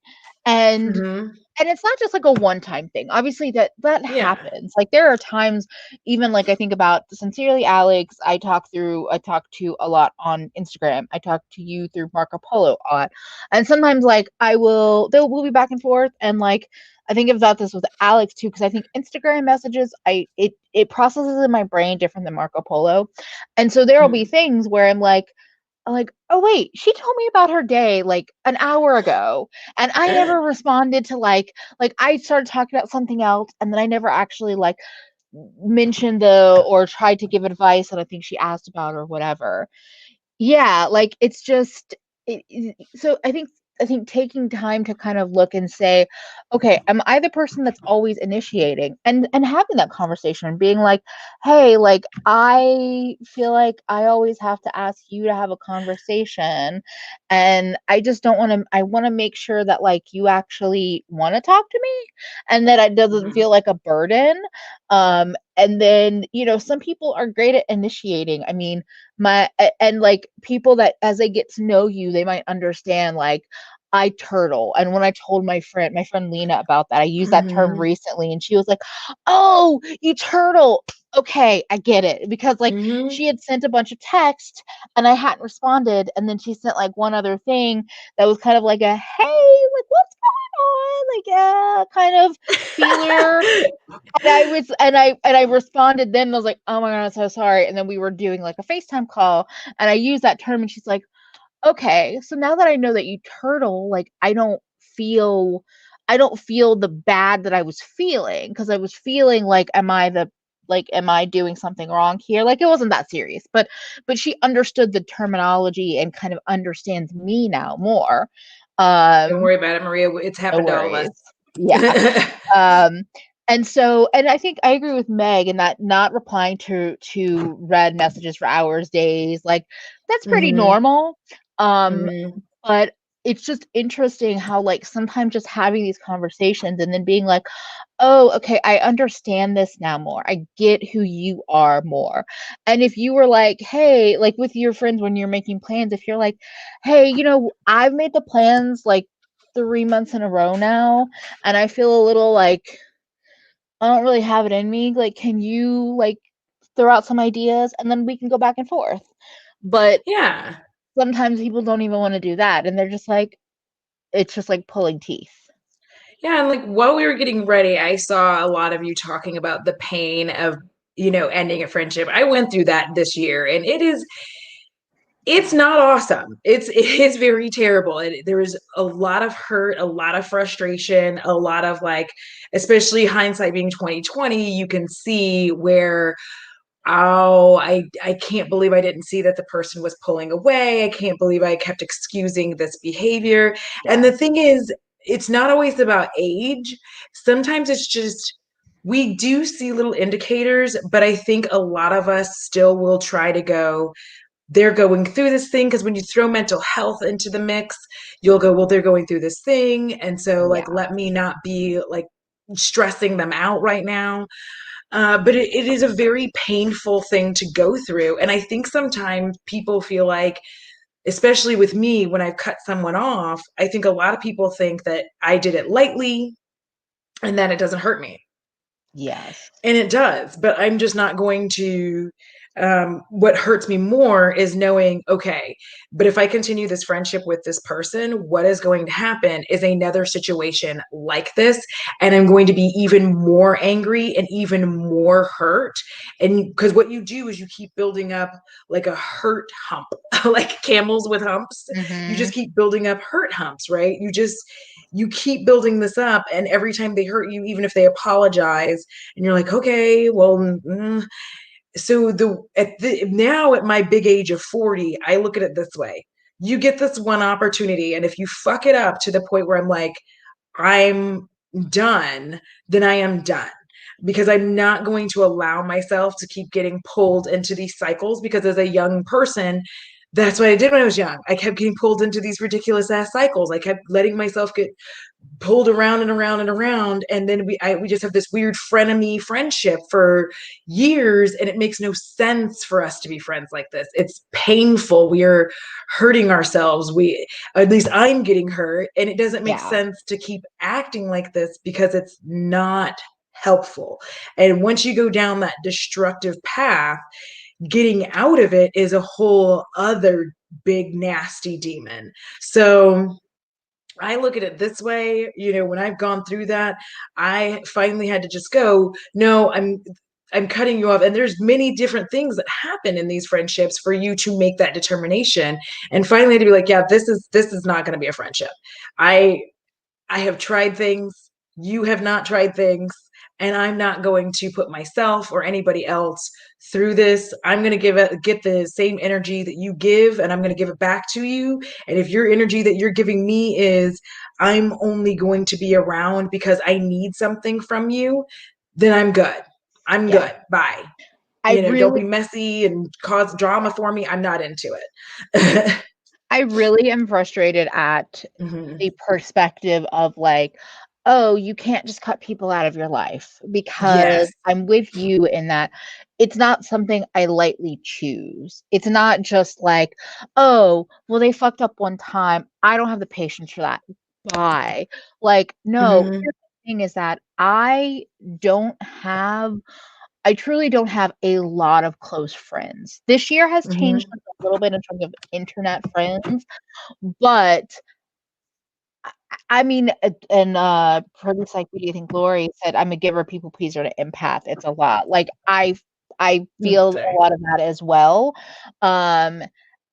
And Mm-hmm. and it's not just like a one-time thing. Obviously that Yeah. happens. Like there are times, even like I think about Sincerely Alex, I talk to a lot on Instagram. I talk to you through Marco Polo a lot. And sometimes like we'll be back and forth, and like I think about this with Alex too, because I think Instagram messages, it processes in my brain different than Marco Polo. And so there will be Mm-hmm. things where I'm like, oh wait, she told me about her day like an hour ago, and I never responded to like I started talking about something else, and then I never actually like mentioned the or tried to give advice that I think she asked about or whatever. Yeah, like it's just so I think taking time to kind of look and say, okay, am I the person that's always initiating and having that conversation and being like, hey, like I feel like I always have to ask you to have a conversation, and I just don't want to. I want to make sure that like you actually want to talk to me and that it doesn't Mm-hmm. feel like a burden. And then some people are great at initiating. I mean, and like people that as they get to know you they might understand like I turtle. And when I told my friend Lena about that, I used that term Mm-hmm. recently and she was like, oh, you turtle. Okay, I get it, because like Mm-hmm. she had sent a bunch of text and I hadn't responded, and then she sent like one other thing that was kind of like a hey, like what's going on, like yeah, kind of feeler. And I responded then, and I was like, "Oh my god, I'm so sorry." And then we were doing like a FaceTime call, and I used that term, and she's like, "Okay, so now that I know that you turtle, like I don't feel the bad that I was feeling, because I was feeling like, am I doing something wrong here?" Like it wasn't that serious, but she understood the terminology and kind of understands me now more. Don't Um, worry about it, Maria. It's no happened to all of us. worries. Yeah. Um, and I think I agree with Meg in that not replying to read messages for hours, days, like that's pretty Mm-hmm. normal. Um, Mm-hmm. but it's just interesting how like sometimes just having these conversations and then being like, oh, okay, I understand this now more. I get who you are more. And if you were like, hey, like with your friends when you're making plans, if you're like, hey, I've made the plans like 3 months in a row now, and I feel a little like I don't really have it in me. Like, can you like throw out some ideas and then we can go back and forth? But Yeah. sometimes people don't even want to do that, and they're just like, it's just like pulling teeth. Yeah. And like while we were getting ready, I saw a lot of you talking about the pain of, ending a friendship. I went through that this year and it's not awesome. It is very terrible. There is a lot of hurt, a lot of frustration, a lot of like, especially hindsight being 2020, you can see where, oh, I can't believe I didn't see that the person was pulling away. I can't believe I kept excusing this behavior. And the Yes. thing is, it's not always about age. Sometimes it's just we do see little indicators, but I think a lot of us still will try to go, they're going through this thing, because when you throw mental health into the mix, you'll go, well, they're going through this thing, and so like Yeah. let me not be like stressing them out right now. But it is a very painful thing to go through, and I think sometimes people feel like, especially with me, when I've cut someone off, I think a lot of people think that I did it lightly and that it doesn't hurt me, Yes. and it does, but I'm just not going to. what hurts me more is knowing, okay, but if I continue this friendship with this person, what is going to happen is another situation like this. And I'm going to be even more angry and even more hurt. And because what you do is you keep building up like a hurt hump, like camels with humps. You Mm-hmm. just keep building up hurt humps, right? You keep building this up. And every time they hurt you, even if they apologize, and you're like, okay, well, so now at my big age of 40, I look at it this way. You get this one opportunity, and if you fuck it up to the point where I'm like, I'm done, then I am done, because I'm not going to allow myself to keep getting pulled into these cycles. Because as a young person, that's what I did when I was young. I kept getting pulled into these ridiculous ass cycles. I kept letting myself get pulled around and around and around, and then we just have this weird frenemy friendship for years, and it makes no sense for us to be friends like this. It's painful. We are hurting ourselves. We, at least I'm getting hurt, and it doesn't make Yeah. sense to keep acting like this because it's not helpful. And once you go down that destructive path, getting out of it is a whole other big nasty demon. So I look at it this way, when I've gone through that, I finally had to just go, no, I'm cutting you off. And there's many different things that happen in these friendships for you to make that determination. And finally I had to be like, yeah, this is not going to be a friendship. I I have tried things, you have not tried things, and I'm not going to put myself or anybody else through this. I'm going to get the same energy that you give, and I'm going to give it back to you. And if your energy that you're giving me is I'm only going to be around because I need something from you, then I'm good. I'm Yeah. good. Bye. I Don't really be messy and cause drama for me. I'm not into it. I really am frustrated at Mhm. the perspective of like, oh, you can't just cut people out of your life, because Yes. I'm with you in that it's not something I lightly choose. It's not just like, oh, well, they fucked up one time. I don't have the patience for that. Bye. Like, no, Mhm. here's the thing is that don't have I truly don't have a lot of close friends. This year has changed Mhm. a little bit in terms of internet friends, but I mean, for this, like, what do you think? Lori said, "I'm a giver, people pleaser, to empath." It's a lot. Like I feel a Sorry. lot of that as well. Um,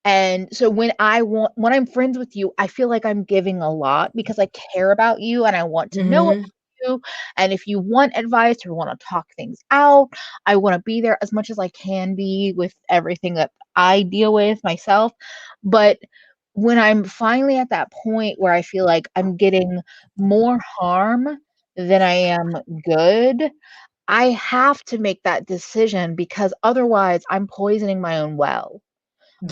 and so when I'm friends with you, I feel like I'm giving a lot because I care about you and I want to know about Mhm. you. And if you want advice or want to talk things out, I want to be there as much as I can be with everything that I deal with myself. But when I'm finally at that point where I feel like I'm getting more harm than I am good, I have to make that decision because otherwise I'm poisoning my own well.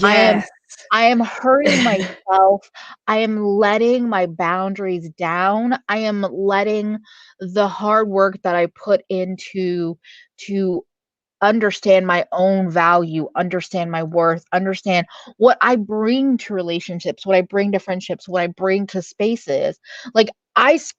I am Yes. I am hurting myself. I am letting my boundaries down. I am letting the hard work that I put into to understand my own value, understand my worth, understand what I bring to relationships, what I bring to friendships, what I bring to spaces. Like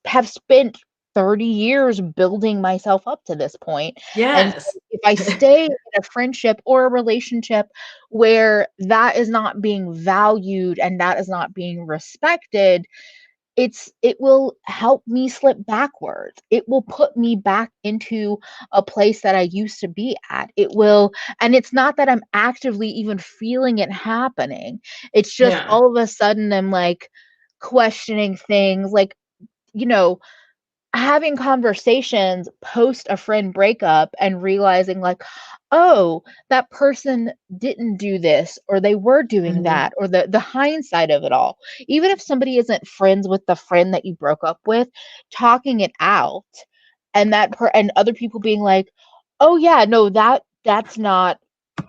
have spent 30 years building myself up to this point. And Yes. so if I stay in a friendship or a relationship where that is not being valued and that is not being respected, it will help me slip backwards. It will put me back into a place that I used to be at. It will, and it's not that I'm actively even feeling it happening. It's just Yeah. all of a sudden I'm like questioning things, like, you know, having conversations post a friend breakup and realizing like, oh, that person didn't do this or they were doing Mhm. that, or the hindsight of it all. Even if somebody isn't friends with the friend that you broke up with, talking it out and and other people being like, oh yeah, no, that's not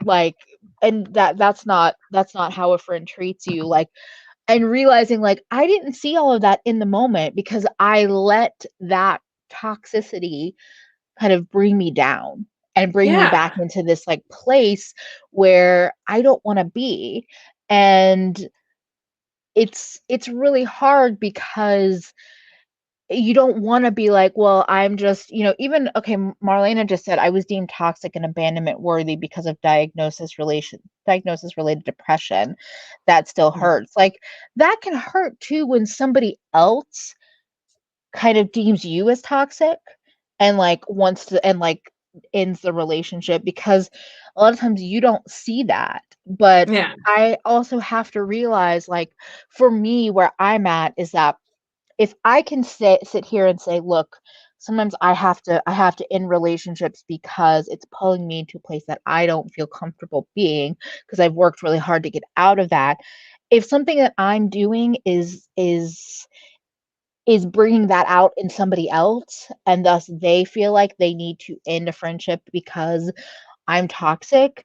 like, and that's not how a friend treats you, like, and realizing like I didn't see all of that in the moment because I let that toxicity kind of bring me down and bring me Yeah. back into this like place where I don't want to be. And it's really hard because you don't want to be like, well, I'm just, even, okay, Marlena just said I was deemed toxic and abandonment worthy because of diagnosis related depression. That still hurts. Like, that can hurt too when somebody else kind of deems you as toxic and like wants to, and like ends the relationship, because a lot of times you don't see that. But Yeah. I also have to realize, like, for me, where I'm at is that if I can sit here and say, look, sometimes I have to end relationships because it's pulling me to a place that I don't feel comfortable being, because I've worked really hard to get out of that. If something that I'm doing is bringing that out in somebody else, and thus they feel like they need to end a friendship because I'm toxic,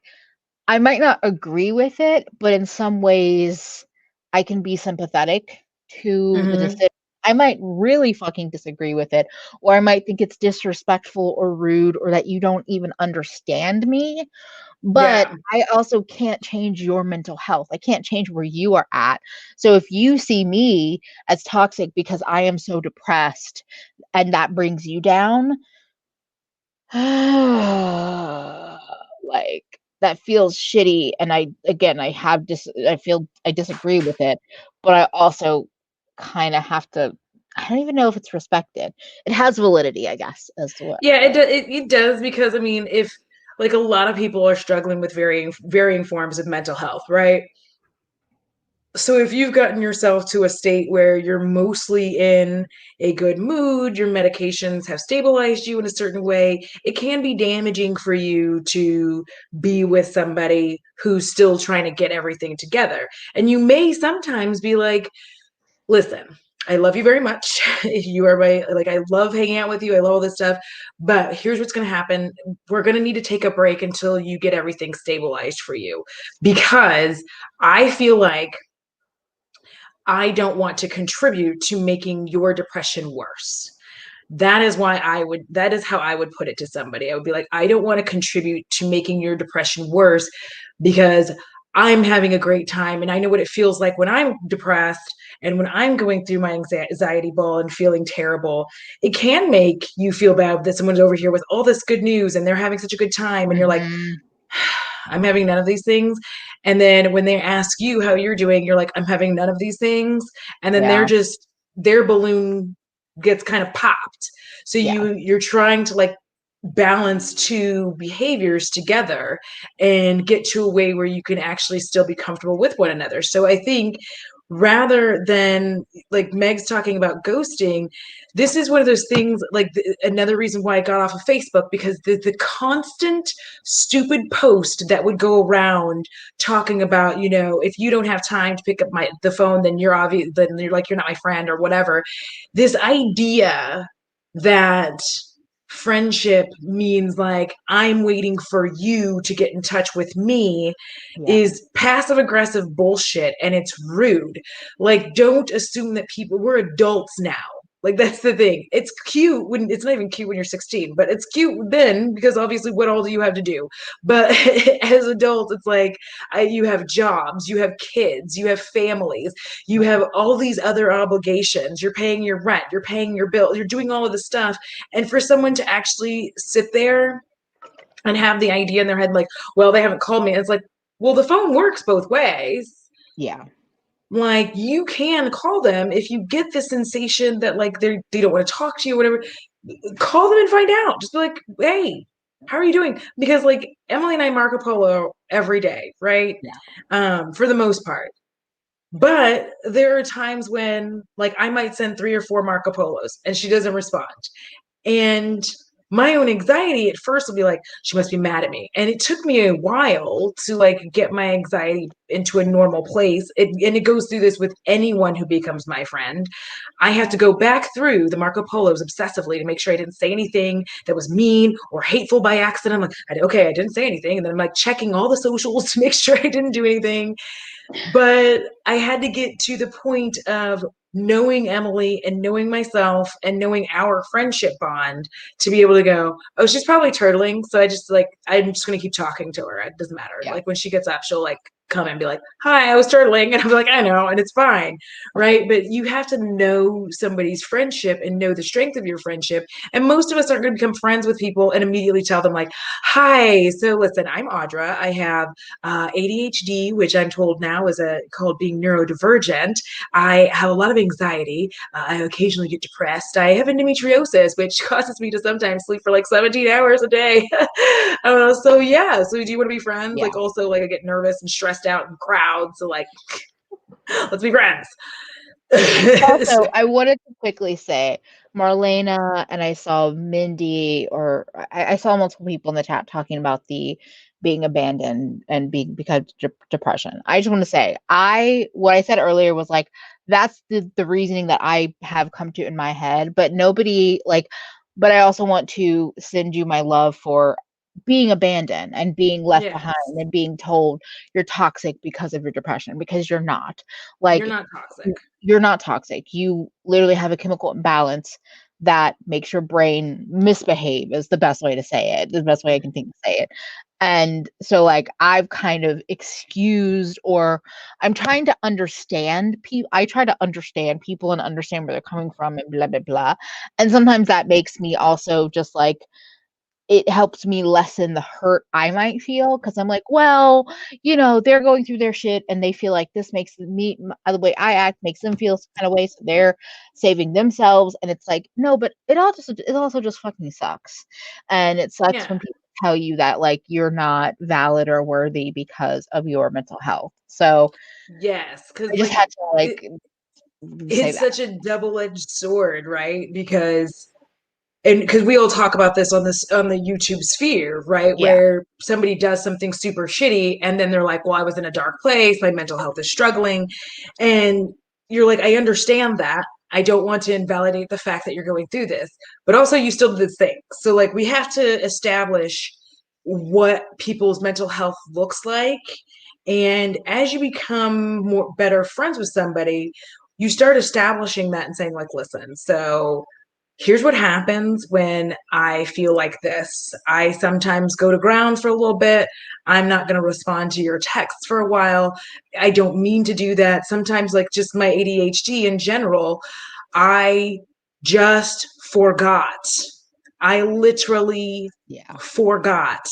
I might not agree with it, but in some ways I can be sympathetic to the Hmm. decision. I might really fucking disagree with it, or I might think it's disrespectful or rude, or that you don't even understand me. But Yeah. I also can't change your mental health. I can't change where you are at. So if you see me as toxic because I am so depressed and that brings you down, like, that feels shitty. And I disagree with it, but I also kind of have to, I don't even know if it's respected. It has validity, I guess, as to what. Yeah, it does because I mean, if like a lot of people are struggling with varying forms of mental health, right? So if you've gotten yourself to a state where you're mostly in a good mood, your medications have stabilized you in a certain way, it can be damaging for you to be with somebody who's still trying to get everything together. And you may sometimes be like, listen, I love you very much. You are my, like, I love hanging out with you. I love all this stuff. But here's what's going to happen. We're going to need to take a break until you get everything stabilized for you. Because I feel like I don't want to contribute to making your depression worse. That is how I would put it to somebody. I would be like, I don't want to contribute to making your depression worse because I'm having a great time and I know what it feels like when I'm depressed and when I'm going through my anxiety ball and feeling terrible. It can make you feel bad that someone's over here with all this good news and they're having such a good time and you're like, Mhm. I'm having none of these things. And then when they ask you how you're doing, you're like, I'm having none of these things. And then Yeah. their balloon gets kind of popped. So Yeah. you're trying to like balance two behaviors together and get to a way where you can actually still be comfortable with one another. So I think rather than like Meg's talking about ghosting, this is one of those things like another reason why I got off of Facebook because the constant stupid post that would go around talking about, you know, if you don't have time to pick up the phone, then you're like you're not my friend or whatever. This idea that friendship means like I'm waiting for you to get in touch with me Yeah. is passive aggressive bullshit and it's rude. Like, don't assume that we're adults now. Like, that's the thing. It's cute when it's not even cute when you're 16, but it's cute then because obviously, what all do you have to do? But as adults, it's like you have jobs, you have kids, you have families, you have all these other obligations. You're paying your rent, you're paying your bill, you're doing all of this stuff. And for someone to actually sit there and have the idea in their head like, well, they haven't called me, it's like, well, the phone works both ways. Yeah. Like, you can call them if you get the sensation that like they don't want to talk to you or whatever. Call them and find out. Just be like, hey, how are you doing? Because like Emily and I Marco Polo every day, right? Yeah. For the most part. But there are times when like I might send 3 or 4 Marco Polos and she doesn't respond. And my own anxiety at first will be like, she must be mad at me. And it took me a while to like get my anxiety into a normal place. And it goes through this with anyone who becomes my friend. I have to go back through the Marco Polos obsessively to make sure I didn't say anything that was mean or hateful by accident. I'm like, okay, I didn't say anything. And then I'm like checking all the socials to make sure I didn't do anything. But I had to get to the point of knowing Emily and knowing myself and knowing our friendship bond to be able to go, oh, she's probably turtling. So I'm just going to keep talking to her. It doesn't matter. Yeah. Like when she gets up, she'll like come and be like, hi, I was turtling. And I'm like, I know, and it's fine. Right. But you have to know somebody's friendship and know the strength of your friendship. And most of us aren't going to become friends with people and immediately tell them, like, hi, so listen, I'm Audra. I have ADHD, which I'm told now is called being neurodivergent. I have a lot of anxiety. I occasionally get depressed. I have endometriosis, which causes me to sometimes sleep for like 17 hours a day. So yeah. So do you want to be friends? Yeah. Like also like I get nervous and stressed out in crowds. So like let's be friends. Also, I wanted to quickly say Marlena and I saw Mindy, or I saw multiple people in the chat talking about the being abandoned and being because of depression. I just want to say, what I said earlier was like that's the reasoning that I have come to in my head, but nobody like, but I also want to send you my love for being abandoned and being left behind Yes. and being told you're toxic because of your depression, because you're not. You're Like not toxic. you're not toxic. You literally have a chemical imbalance that makes your brain misbehave is the best way to say it, the best way I can think to say it. And so like I've kind of excused, or I'm trying to understand people. I try to understand people and understand where they're coming from and blah blah blah. And sometimes that makes me also just like it helps me lessen the hurt I might feel because I'm like, well, they're going through their shit and they feel like this makes me, the way I act makes them feel some kind of way. So they're saving themselves. And it's like, no, but it also just fucking sucks. And it sucks Yeah. when people tell you that like you're not valid or worthy because of your mental health. So Yes. Because I just like had to like say it's that. such a double-edged sword, right? Because and because we all talk about this on the YouTube sphere, right? Yeah. Where somebody does something super shitty and then they're like, well, I was in a dark place, my mental health is struggling. And you're like, I understand that. I don't want to invalidate the fact that you're going through this, but also you still did this thing. So like we have to establish what people's mental health looks like. And as you become more better friends with somebody, you start establishing that and saying, like, listen, so here's what happens when I feel like this. I sometimes go to ground for a little bit. I'm not going to respond to your texts for a while. I don't mean to do that. Sometimes, like just my ADHD in general, I just forgot. I literally Yeah. forgot.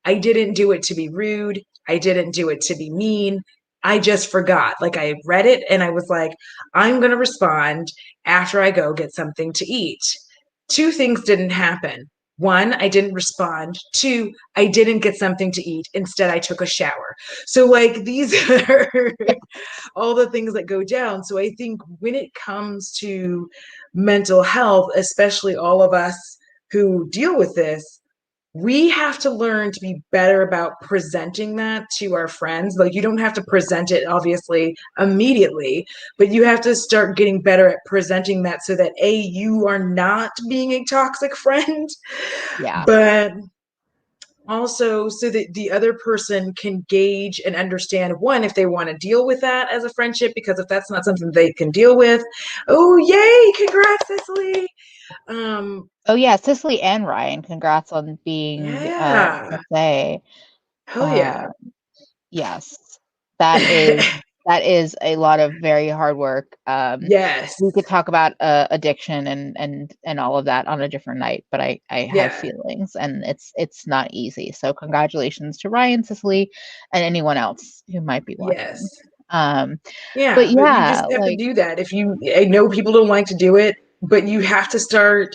I didn't do it to be rude. I didn't do it to be mean. I just forgot. Like I read it and I was like, I'm going to respond after I go get something to eat. Two things didn't happen. One, I didn't respond. Two, I didn't get something to eat. Instead, I took a shower. So, like, these are all the things that go down. So, I think when it comes to mental health, especially all of us who deal with this, we have to learn to be better about presenting that to our friends. Like, you don't have to present it, obviously, immediately, but you have to start getting better at presenting that so that A, you are not being a toxic friend, Yeah. but also so that the other person can gauge and understand one if they want to deal with that as a friendship, because if that's not something they can deal with, oh yay, congrats, Cicely. Oh yeah, Cicely and Ryan, congrats on being Yeah, say hell uh yeah. yes. That is that is a lot of very hard work. Yes, We could talk about addiction and all of that on a different night, but I have yeah, feelings and it's not easy. So congratulations to Ryan, Cicely, and anyone else who might be yes. watching. Um but Yeah, but you yeah, just have to like do that. If you, I know people don't like to do it, but you have to start,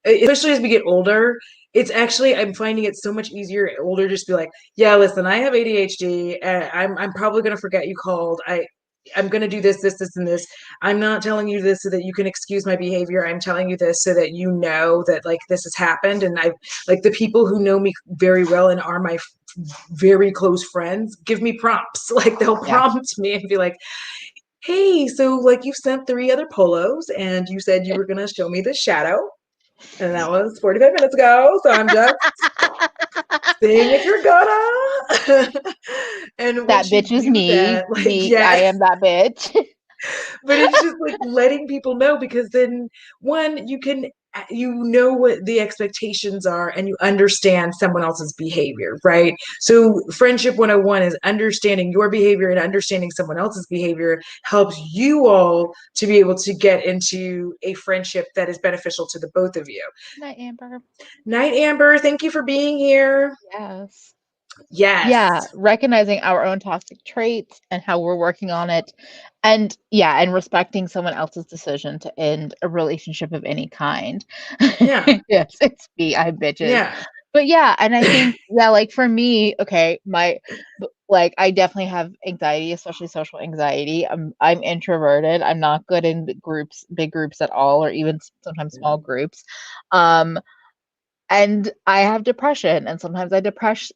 especially as we get older. It's actually, I'm finding it so much easier older just be like, yeah, listen, I have ADHD. I'm probably gonna forget you called. I'm gonna do this, this, this, and this. I'm not telling you this so that you can excuse my behavior. I'm telling you this so that you know that like this has happened. And I like the people who know me very well and are my very close friends give me prompts. Like they'll yeah. prompt me and be like, hey, so like you sent three other polos and you said you were going to show me the shadow. And that was 45 minutes ago. So I'm just seeing if you're gonna. And That once you bitch is do me. that, like, Me, I yes. am that bitch. But it's just like letting people know because then one, you can you know what the expectations are and you understand someone else's behavior, right? So friendship 101 is understanding your behavior, and understanding someone else's behavior helps you all to be able to get into a friendship that is beneficial to the both of you. Night, Amber. Night, Amber. Thank you for being here. Yes. Yes. Yeah, recognizing our own toxic traits and how we're working on it. And yeah, and respecting someone else's decision to end a relationship of any kind. Yeah. Yes, it's me, I bitches. Yeah. But yeah, and I think, yeah, like for me, okay, like I definitely have anxiety, especially social anxiety. I'm introverted. I'm not good in big groups at all, or even sometimes small groups. Um, and I have depression, and sometimes I depression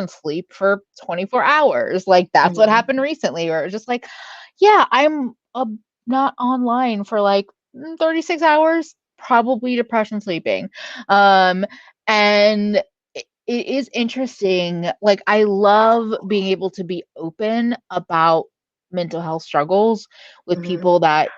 sleep for 24 hours. Like that's what Mhm. happened recently, where it's just like, yeah, I'm not online for like 36 hours, probably depression sleeping. Um, and it is interesting. Like I love being able to be open about mental health struggles with Mhm. people that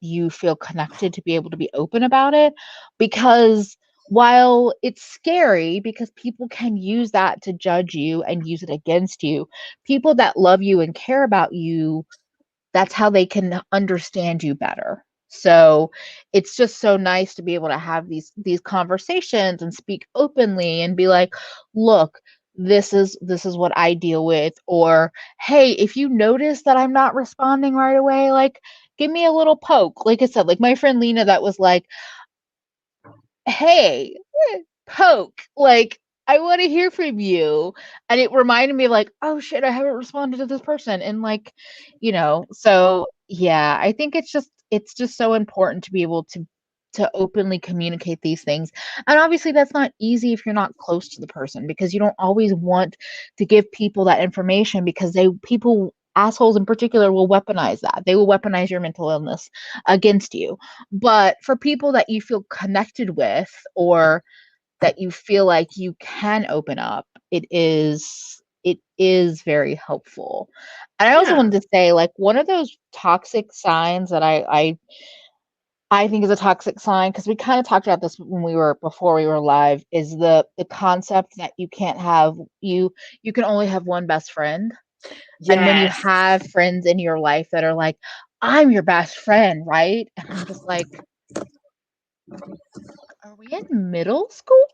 you feel connected to be able to be open about it, because while it's scary because people can use that to judge you and use it against you, people that love you and care about you, that's how they can understand you better. So it's just so nice to be able to have these conversations and speak openly and be like, look, this is what I deal with. Or hey, if you notice that I'm not responding right away, like give me a little poke. Like I said, like my friend Lena, that was like, hey, poke, like I want to hear from you. And it reminded me like, oh shit, I haven't responded to this person. And like, so yeah, I think it's just so important to be able to openly communicate these things. And obviously that's not easy if you're not close to the person, because you don't always want to give people that information, because people assholes in particular will weaponize that. They will weaponize your mental illness against you. But for people that you feel connected with, or that you feel like you can open up, it is very helpful. And I also Yeah. wanted to say, like, one of those toxic signs that I think is a toxic sign, because we kind of talked about this when before we were live, is the concept that you can only have one best friend. And when you Yes. have friends in your life that are like, I'm your best friend, right? And I'm just like, are we in middle school?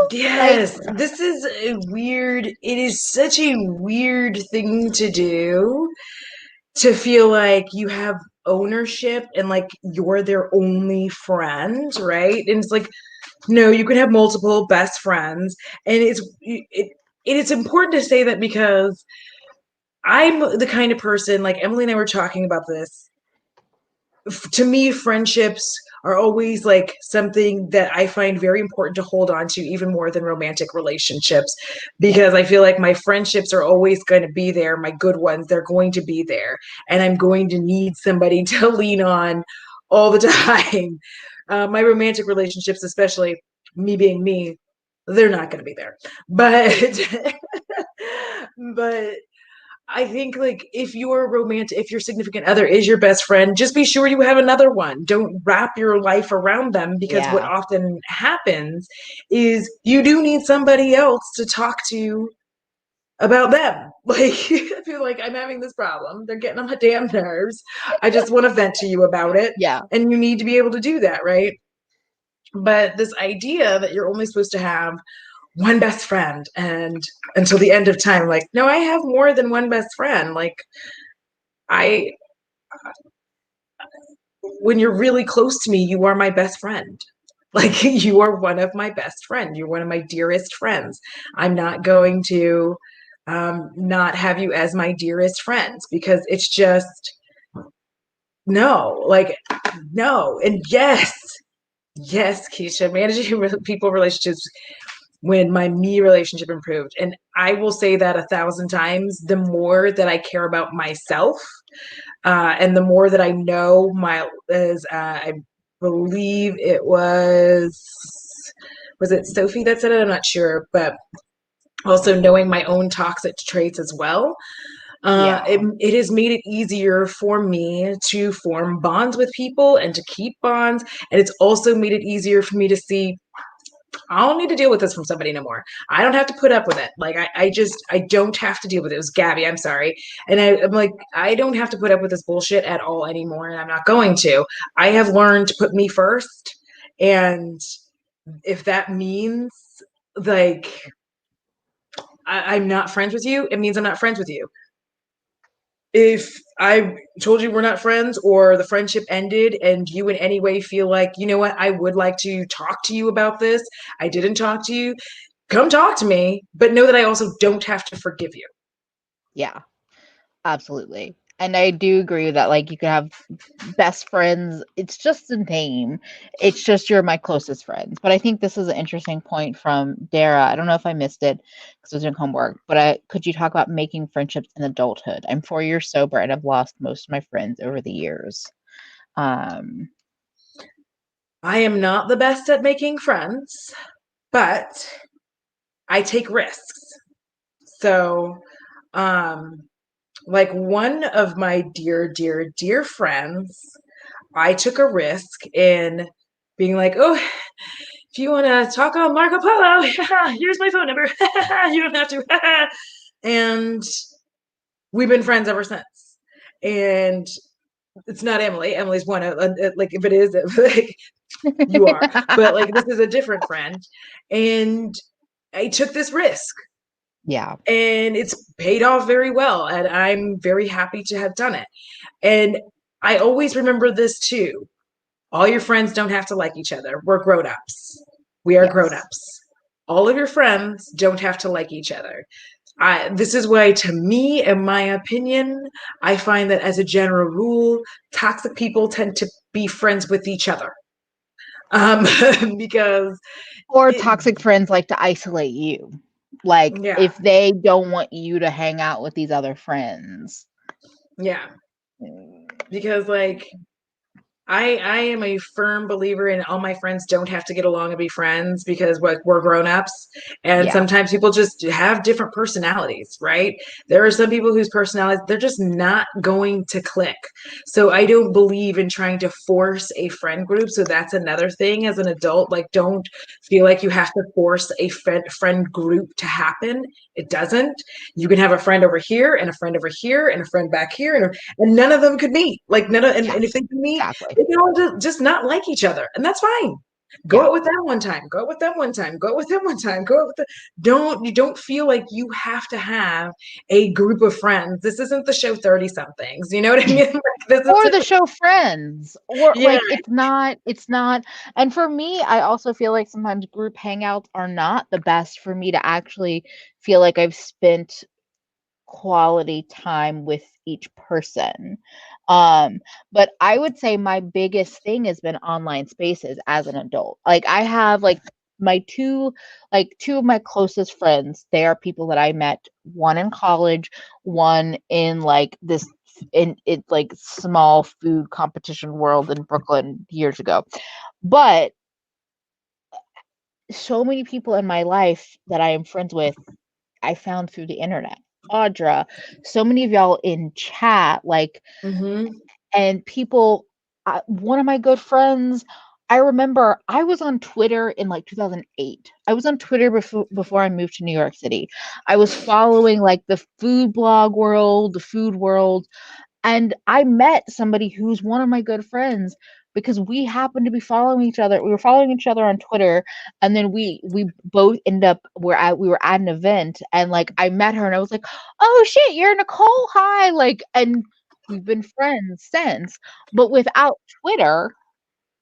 Like, Yes, this is a weird, it is such a weird thing to do, to feel like you have ownership and like you're their only friend, right? And it's like, no, you can have multiple best friends. And it's important to say that, because I'm the kind of person, like Emily and I were talking about this, to me, friendships are always like something that I find very important to hold on to, even more than romantic relationships, because I feel like my friendships are always going to be there. My good ones, they're going to be there. And I'm going to need somebody to lean on all the time. My romantic relationships, especially me being me, they're not going to be there. But I think, like, if your significant other is your best friend, just be sure you have another one. Don't wrap your life around them, because what yeah, often happens is you do need somebody else to talk to about them. Like, I feel like I'm having this problem. They're getting on my damn nerves. I just want to vent to you about it. yeah, And you need to be able to do that, right? But this idea that you're only supposed to have one best friend and until the end of time, like, no, I have more than one best friend. Like, I when you're really close to me, you are my best friend. Like, you are one of my best friends. You're one of my dearest friends. I'm not going to not have you as my dearest friends, because it's just no, like, no. And yes, Keisha, managing people relationships, when my me relationship improved. And I will say that 1,000 times, the more that I care about myself, and the more that I know I believe it was it Sophie that said it? I'm not sure, but also knowing my own toxic traits as well. Yeah. It has made it easier for me to form bonds with people and to keep bonds. And it's also made it easier for me to see I don't need to deal with this from somebody no more. I don't have to put up with it. Like I don't have to deal with it. It was Gabby, I'm sorry. And I'm like, I don't have to put up with this bullshit at all anymore, and I'm not going to. I have learned to put me first. And if that means like I'm not friends with you, it means I'm not friends with you. If I told you we're not friends or the friendship ended and you in any way feel like, you know what, I would like to talk to you about this, I didn't talk to you, come talk to me, but know that I also don't have to forgive you. Yeah. Absolutely. And I do agree that like you could have best friends. It's just a name. It's just you're my closest friends. But I think this is an interesting point from Dara. I don't know if I missed it because I was doing homework, but could you talk about making friendships in adulthood? I'm 4 years sober and I've lost most of my friends over the years. Um, I am not the best at making friends, but I take risks. So, um, like one of my dear, dear, dear friends, I took a risk in being like, oh, if you want to talk on Marco Polo, here's my phone number. You don't have to. And we've been friends ever since. And it's not Emily. Emily's one. Like if it is, like you are. But like this is a different friend, and I took this risk, yeah. and it's paid off very well, and I'm very happy to have done it. And I always remember this too. All your friends don't have to like each other. We're grown-ups. We are Yes. grown-ups. All of your friends don't have to like each other. This is why, to me, in my opinion, I find that as a general rule, toxic people tend to be friends with each other. Um, because Or it, toxic friends like to isolate you. Like yeah, if they don't want you to hang out with these other friends. yeah, because like I am a firm believer in all my friends don't have to get along and be friends because we're grown-ups, and Yeah. sometimes people just have different personalities, right? There are some people whose personalities they're just not going to click. So I don't believe in trying to force a friend group. So that's another thing as an adult, like don't feel like you have to force a friend group to happen. It doesn't. You can have a friend over here and a friend over here and a friend back here and none of them could meet. Like none of Yeah. and if they can meet Exactly. they can all just not like each other, and that's fine. Go Yeah. out with them one time. Go out with them one time. Go out with them one time. Go out with the. Don't you don't feel like you have to have a group of friends. This isn't the show 30 somethings. You know what I mean? Like, this Or isn't. the show Friends. Or Yeah, like it's not and for me, I also feel like sometimes group hangouts are not the best for me to actually feel like I've spent quality time with each person. Um, but I would say my biggest thing has been online spaces as an adult. Like I have my two of my closest friends, they are people that I met, one in college, one in like this in it like small food competition world in Brooklyn years ago. But so many people in my life that I am friends with I found through the internet. Audra, so many of y'all in chat, like, mm-hmm. and people, one of my good friends, I remember I was on Twitter in like 2008. I was on Twitter before I moved to New York City. I was following like the food blog world, the food world, and I met somebody who's one of my good friends because we happened to be following each other. We were following each other on Twitter, and then we both ended up we were at an event, and like I met her, and I was like, "Oh shit, you're Nicole! Hi!" Like, and we've been friends since. But without Twitter,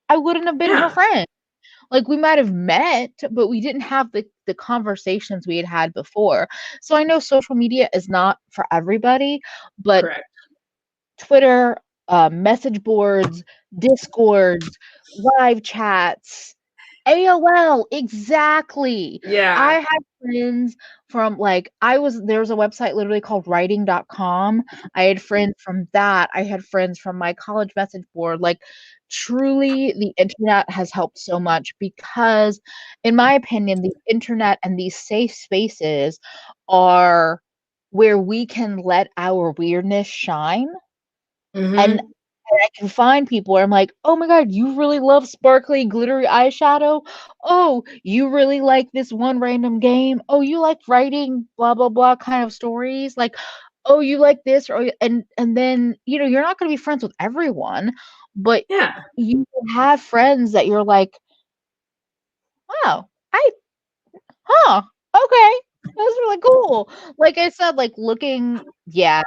I wouldn't have been her Yeah, friend. Like we might have met, but we didn't have the conversations we had had before. So I know social media is not for everybody, but correct. Twitter, message boards, Discords, live chats, AOL, exactly. I Yeah, had friends from like there was a website literally called writing.com. I had friends from that. I had friends from my college message board. Like truly the internet has helped so much because in my opinion, the internet and these safe spaces are where we can let our weirdness shine. And Mm-hmm. I can find people where I'm like, oh my God, you really love sparkly, glittery eyeshadow? Oh, you really like this one random game? Oh, you like writing blah blah blah kind of stories? Like, oh, you like this, or and then you're not going to be friends with everyone, but Yeah. you have friends that you're like, wow, huh, okay, that's really cool. Like I said, like looking, yeah,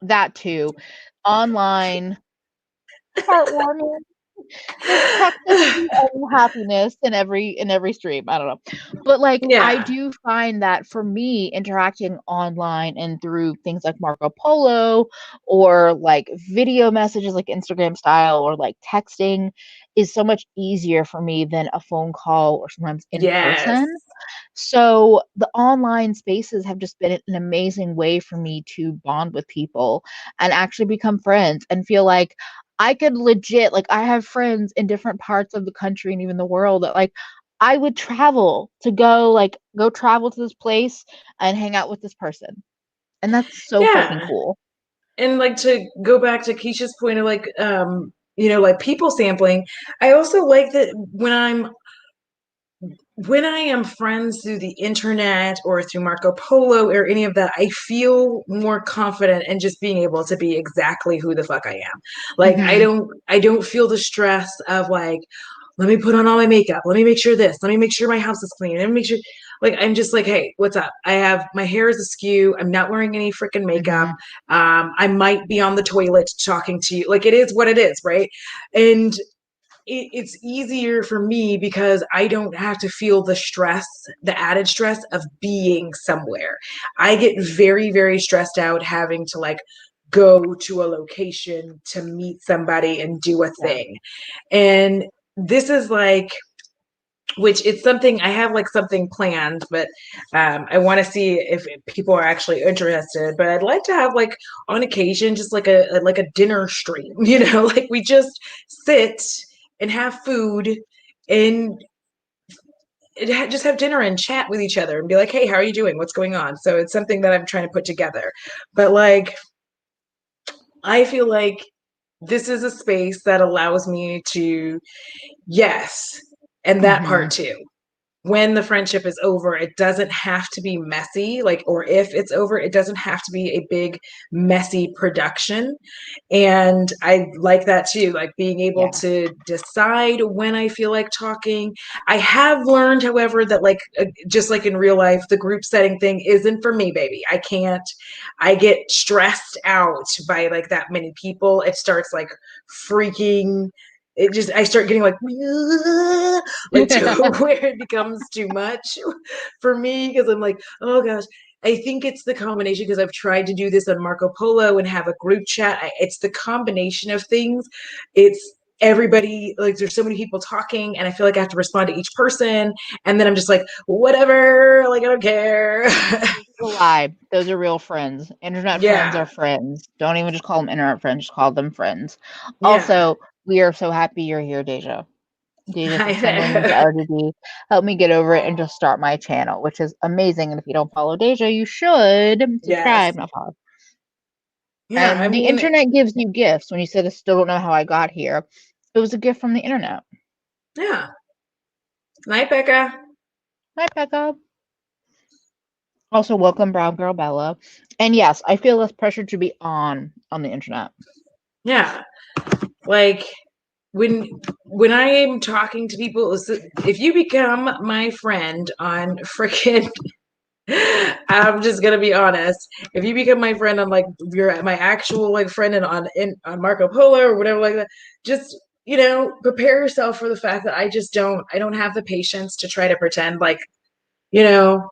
that too, online, heartwarming. There's toxicity and happiness in every stream. I don't know. But like I Yeah. do find that for me interacting online and through things like Marco Polo or like video messages like Instagram style or like texting is so much easier for me than a phone call or sometimes in Yes. person. So the online spaces have just been an amazing way for me to bond with people and actually become friends and feel like I could legit, like, I have friends in different parts of the country and even the world that, like, I would travel to go travel to this place and hang out with this person. And that's so fucking Yeah. cool. And like to go back to Keisha's point of like like people sampling, I also like that when I am friends through the internet or through Marco Polo or any of that, I feel more confident in just being able to be exactly who the fuck I am. Like Mhm. I don't feel the stress of like, let me put on all my makeup. Let me make sure this. Let me make sure my house is clean. Let me make sure like I'm just like, hey, what's up? I have my hair is askew. I'm not wearing any freaking makeup. Mhm. I might be on the toilet talking to you. Like it is what it is, right? And it's easier for me because I don't have to feel the stress, the added stress of being somewhere. I get very, very stressed out having to like go to a location to meet somebody and do a Yeah. thing. And this is like, which it's something I have like something planned, but I want to see if people are actually interested. But I'd like to have like on occasion just like a dinner stream, like we just sit and have food and just have dinner and chat with each other and be like, hey, how are you doing? What's going on? So it's something that I'm trying to put together. But like, I feel like this is a space that allows me to, yes, and that part Mhm. too. When the friendship is over, it doesn't have to be messy, like, or if it's over, it doesn't have to be a big, messy production. And I like that too, like being able Yeah. to decide when I feel like talking. I have learned, however, that like, just like in real life, the group setting thing isn't for me, baby. I can't, I get stressed out by like that many people. It starts like freaking I start getting like to where it becomes too much for me because I'm like, oh gosh. I think it's the combination because I've tried to do this on Marco Polo and have a group chat. It's the combination of things. It's everybody, like there's so many people talking and I feel like I have to respond to each person. And then I'm just like, whatever, like I don't care. Those are a lie. Those are real friends. Internet friends Yeah. are friends. Don't even just call them internet friends, just call them friends. Yeah. Also, we are so happy you're here, Deja. Deja said someone needs I- RGB. Help me get over it and just start my channel, which is amazing. And if you don't follow Deja, you should yes. subscribe, not follow. Yeah. I And the mean, internet gives you gifts. When you said I still don't know how I got here, it was a gift from the internet. yeah. Night, Becca. Hi, Becca. Also, welcome, Brown Girl Bella. And yes, I feel less pressure to be on the internet. Yeah. Like when I am talking to people, if you become my friend on freaking I'm just gonna be honest. If you become my friend on like you're my actual like friend and on Marco Polo or whatever like that, just prepare yourself for the fact that I don't have the patience to try to pretend like you know,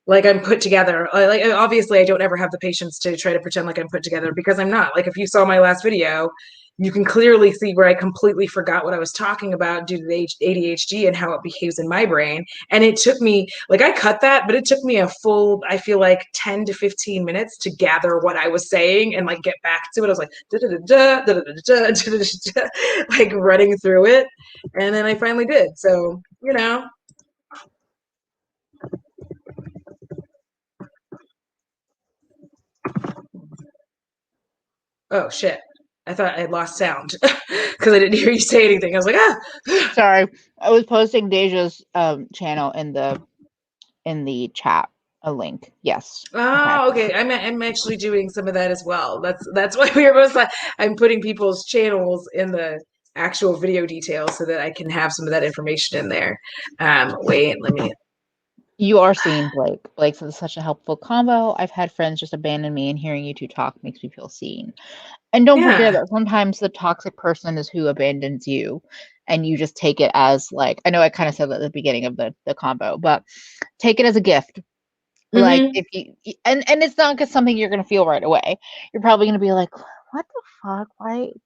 like I'm put together. Like obviously I don't ever have the patience to try to pretend like I'm put together because I'm not. Like if you saw my last video, you can clearly see where I completely forgot what I was talking about due to the ADHD and how it behaves in my brain. And it took me like I cut that, but it took me a full, I feel like 10 to 15 minutes to gather what I was saying and like get back to it. I was like like running through it. And then I finally did. So, Oh shit. I thought I had lost sound because I didn't hear you say anything. I was like, ah. Sorry, I was posting Deja's channel in the chat. A link. Yes. Okay. Oh, okay. I'm actually doing some of that as well. That's why we were both like, I'm putting people's channels in the actual video details so that I can have some of that information in there. Wait, let me. You are seen, Blake. Blake says it's such a helpful combo. I've had friends just abandon me, and hearing you two talk makes me feel seen. And don't forget Yeah. that sometimes the toxic person is who abandons you, and you just take it as like I know I kind of said that at the beginning of the combo, but take it as a gift. Like Mm-hmm. if you and it's not just something you're gonna feel right away. You're probably gonna be like, what the fuck?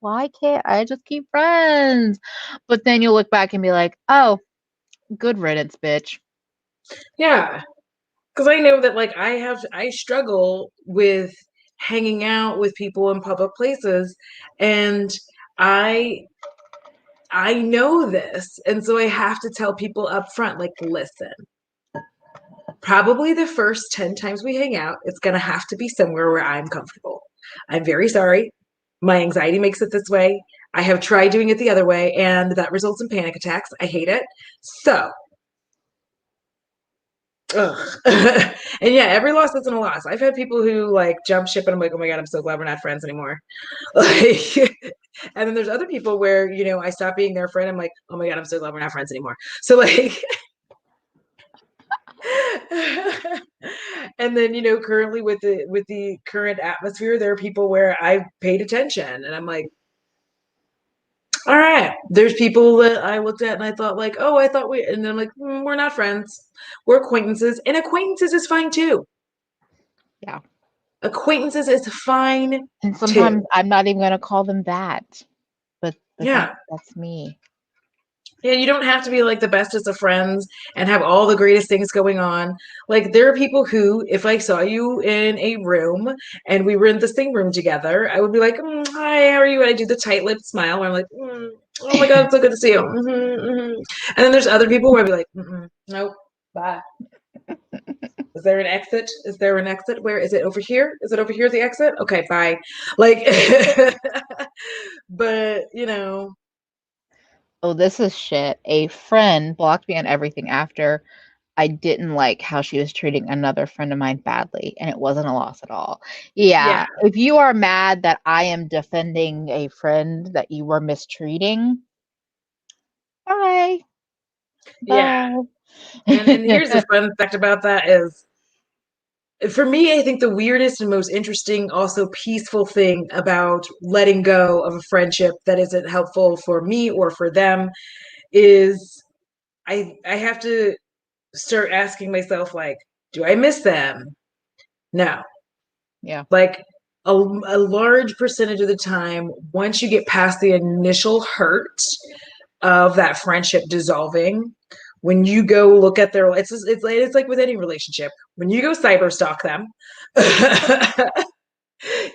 Why can't I just keep friends? But then you'll look back and be like, oh, good riddance, bitch. Yeah. Because I know that like I struggle with hanging out with people in public places, and I I know this, and so I have to tell people up front, like, listen, probably the first 10 times we hang out, it's going to have to be somewhere where I'm comfortable. I'm very sorry. My anxiety makes it this way. I have tried doing it the other way, and that results in panic attacks. I hate it. So, ugh. And yeah, every loss isn't a loss. I've had people who like jump ship, and I'm like, oh my God, I'm so glad we're not friends anymore. Like, and then there's other people where, I stop being their friend. I'm like, oh my God, I'm so glad we're not friends anymore. So, like, and then currently with the current atmosphere, there are people where I've paid attention and I'm like, all right, there's people that I looked at and I thought like, oh, I thought and then I'm like, we're not friends, we're acquaintances, and acquaintances is fine too. Yeah. Acquaintances is fine And sometimes too. I'm not even gonna call them that. But Yeah. that's me. Yeah, you don't have to be like the bestest of friends and have all the greatest things going on. Like there are people who, if I saw you in a room and we were in the same room together, I would be like, "Hi, how are you?" And I do the tight-lipped smile, where I'm like, "Oh my God, it's so good to see you." And then there's other people where I'd be like, "Nope, bye." Is there an exit? Is there an exit? Where is it? Over here? Is it over here? The exit? Okay, bye. Like, but Oh, this is shit. A friend blocked me on everything after I didn't like how she was treating another friend of mine badly, and it wasn't a loss at all. yeah, Yeah, if you are mad that I am defending a friend that you were mistreating, bye. yeah. Bye. And here's the fun fact about that is for me, I think the weirdest and most interesting, also peaceful thing about letting go of a friendship that isn't helpful for me or for them is I have to start asking myself like, do I miss them? No. Yeah. Like a large percentage of the time, once you get past the initial hurt of that friendship dissolving, when you go look at their it's like with any relationship, when you go cyber stalk them,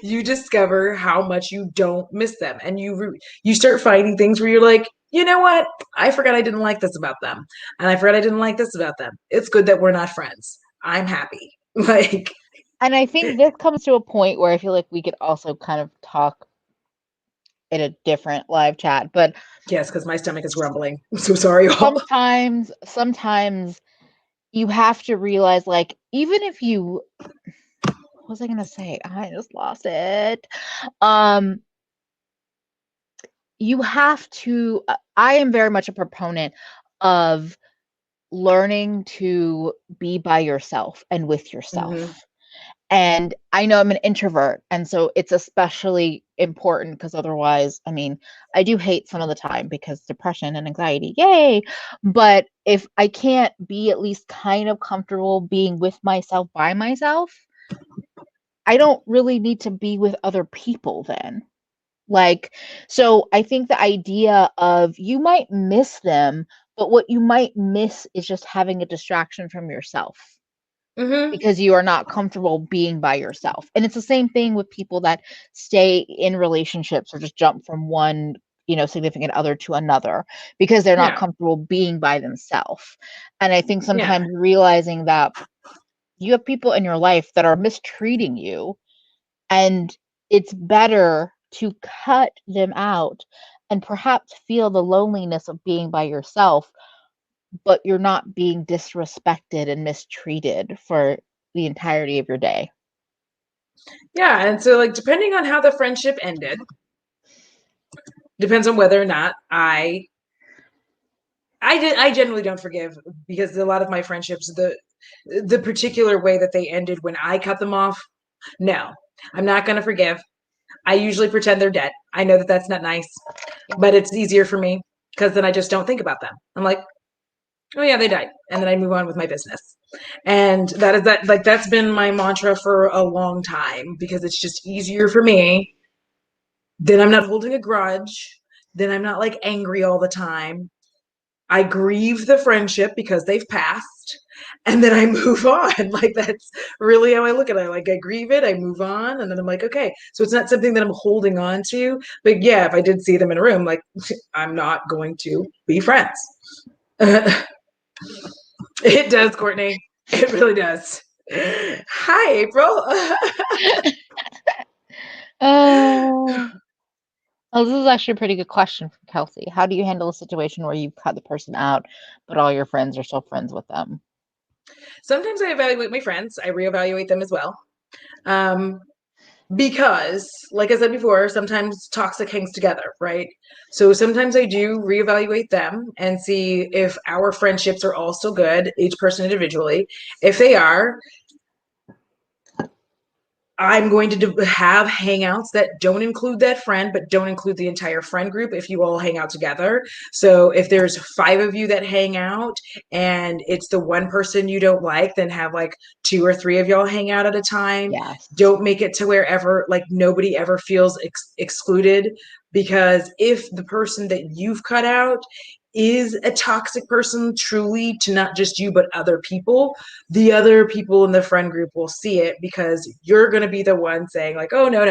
you discover how much you don't miss them, and you start finding things where you're like, you know what, I forgot I didn't like this about them, and I forgot I didn't like this about them. It's good that we're not friends. I'm happy. Like, And I think this comes to a point where I feel like we could also kind of talk in a different live chat, but yes, because my stomach is grumbling. I'm so sorry, all. sometimes you have to realize, like, even if you, what was I gonna say? I just lost it. Um, you have to, I am very much a proponent of learning to be by yourself and with Mm-hmm. yourself. And I know I'm an introvert, and so it's especially important because otherwise, I mean, I do hate some of the time because depression and anxiety, yay. But if I can't be at least kind of comfortable being with myself by myself, I don't really need to be with other people then. Like, so I think the idea of you might miss them, but what you might miss is just having a distraction from yourself Mm-hmm. because you are not comfortable being by yourself. And it's the same thing with people that stay in relationships or just jump from one, significant other to another because they're not Yeah. comfortable being by themselves. And I think Yeah. sometimes realizing that you have people in your life that are mistreating you, and it's better to cut them out and perhaps feel the loneliness of being by yourself, but you're not being disrespected and mistreated for the entirety of your day. Yeah, and so like depending on how the friendship ended, depends on whether or not I generally don't forgive because a lot of my friendships, the particular way that they ended when I cut them off, no, I'm not going to forgive. I usually pretend they're dead. I know that that's not nice, Yeah. but it's easier for me because then I just don't think about them. I'm like, oh yeah, they died, and then I move on with my business. And that's been my mantra for a long time because it's just easier for me. Then I'm not holding a grudge. Then I'm not like angry all the time. I grieve the friendship because they've passed, and then I move on. Like that's really how I look at it. Like I grieve it, I move on, and then I'm like, okay. So it's not something that I'm holding on to. But yeah, if I did see them in a room, like I'm not going to be friends. It does, Courtney. It really does. Hi, April. Oh, oh, this is actually a pretty good question from Kelsey. How do you handle a situation where you've cut the person out, but all your friends are still friends with them? Sometimes I evaluate my friends. I reevaluate them as well. Um, because, like I said before, sometimes toxic hangs together, right? So sometimes I do reevaluate them and see if our friendships are all still good, each person individually. If they are, I'm going to have hangouts that don't include that friend, but don't include the entire friend group if you all hang out together. So if there's 5 of you that hang out and it's the one person you don't like, then have like 2 or 3 of y'all hang out at a time. Yes. Don't make it to wherever like nobody ever feels excluded, because if the person that you've cut out is a toxic person truly to not just you but other people, the other people in the friend group will see it because you're going to be the one saying like, oh no, I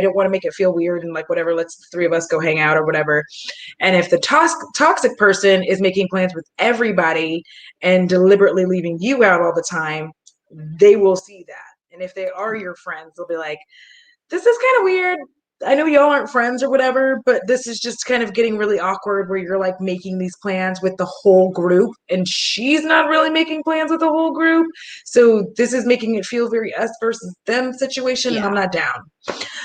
don't want to make it feel weird and like whatever, let's the 3 of us go hang out or whatever. And if the toxic person is making plans with everybody and deliberately leaving you out all the time, they will see that. And if they are your friends, they'll be like, this is kind of weird. I know y'all aren't friends or whatever, but this is just kind of getting really awkward where you're like making these plans with the whole group and she's not really making plans with the whole group. So this is making it feel very us versus them situation, and I'm Yeah. not down.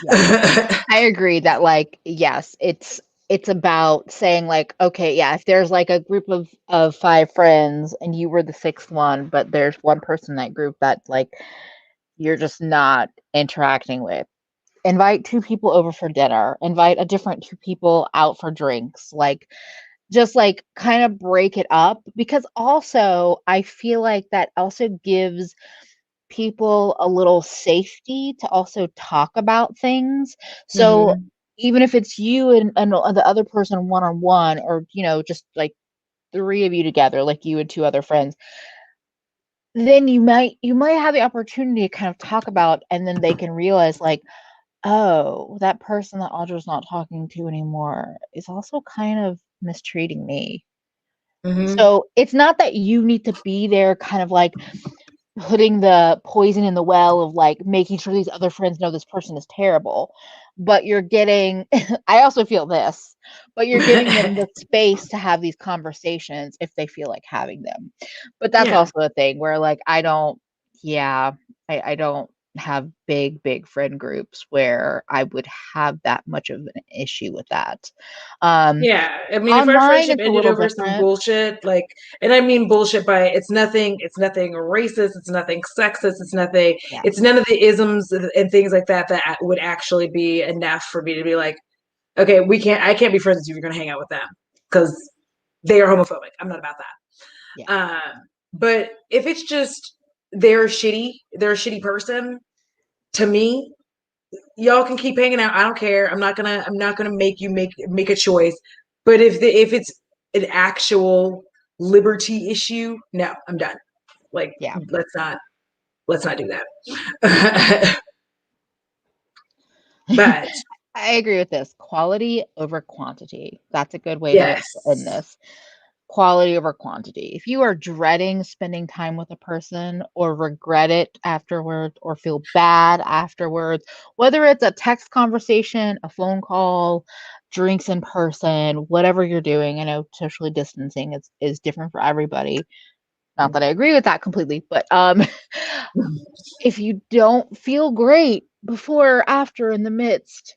Yeah. I agree that like yes, it's about saying like okay, yeah, if there's like a group of 5 friends and you were the 6th one, but there's one person in that group that like you're just not interacting with. Invite 2 people over for dinner, invite a different 2 people out for drinks, like just like kind of break it up because also I feel like that also gives people a little safety to also talk about things. So Mm-hmm. even if it's you and the other person one on one, or just like 3 of you together, like you and 2 other friends, then you might have the opportunity to kind of talk about, and then they can realize like, oh, that person that Audra's not talking to anymore is also kind of mistreating me. Mm-hmm. So it's not that you need to be there kind of like putting the poison in the well of like making sure these other friends know this person is terrible, but you're getting I also feel this, but you're giving them the space to have these conversations if they feel like having them. But that's Yeah. also a thing where like I don't, yeah, I don't have big friend groups where I would have that much of an issue with that. um Yeah, I mean, if our Online friendship it's a ended little over some different. bullshit, like, and I mean bullshit by it's nothing racist, it's nothing sexist, Yeah. it's none of the isms and things like that that would actually be enough for me to be like, okay, I can't be friends with you if you're gonna hang out with them because they are homophobic. I'm not about Yeah. that. But if it's just they're a shitty person to me, y'all can keep hanging out. I don't care. I'm not gonna make you make a choice. But if it's an actual liberty issue, no, I'm done. Like Yeah. let's not do that. But I agree with this. Quality over quantity. That's a good way to yes. end this. quality over quantity. If you are dreading spending time with a person or regret it afterwards or feel bad afterwards, whether it's a text conversation, a phone call, drinks in person, whatever you're doing, I know socially distancing is different for everybody. Not that I agree with that completely, but if you don't feel great before, after, in the midst,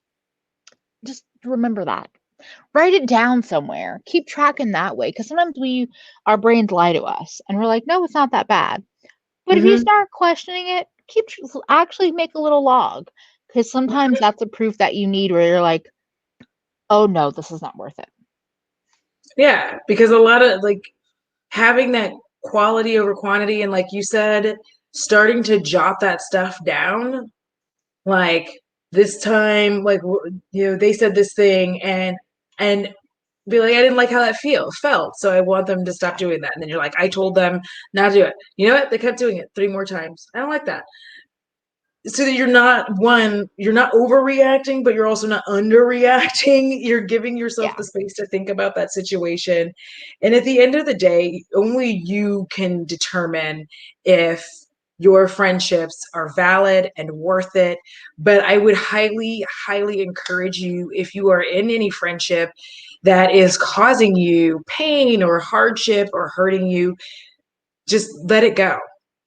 just remember that. Write it down somewhere. Keep track in that way, because sometimes our brains lie to us, and we're like, no, it's not that bad. But if you Hmm. start questioning it, actually make a little log, because sometimes that's a proof that you need, where you're like, oh no, this is not worth it. Yeah, because a lot of like having that quality over quantity, and like you said, starting to jot that stuff down, like this time, like they said this thing, and be like, I didn't like how that felt, so I want them to stop Yeah, doing that. And then you're like, I told them not to do it. You know what? They kept doing it 3 more times. I don't like that. So that you're not overreacting, but you're also not underreacting. You're giving yourself yeah, the space to think about that situation. And at the end of the day, only you can determine if your friendships are valid and worth it. But I would highly, highly encourage you, if you are in any friendship that is causing you pain or hardship or hurting you, just let it go,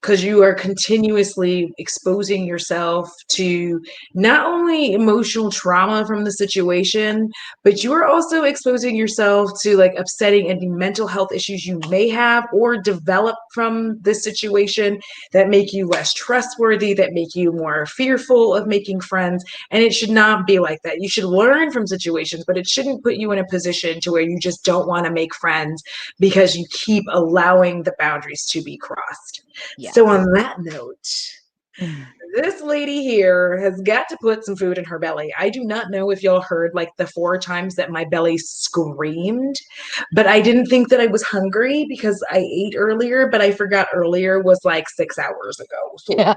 because you are continuously exposing yourself to not only emotional trauma from the situation, but you are also exposing yourself to like upsetting and mental health issues you may have or develop from this situation, that make you less trustworthy, that make you more fearful of making friends. And it should not be like that. You should learn from situations, but it shouldn't put you in a position to where you just don't want to make friends because you keep allowing the boundaries to be crossed. So, yes. on that note, this lady here has got to put some food in her belly. I do not know if y'all heard like the 4 times that my belly screamed, but I didn't think that I was hungry because I ate earlier, but I forgot earlier was like 6 hours ago. So, Yeah,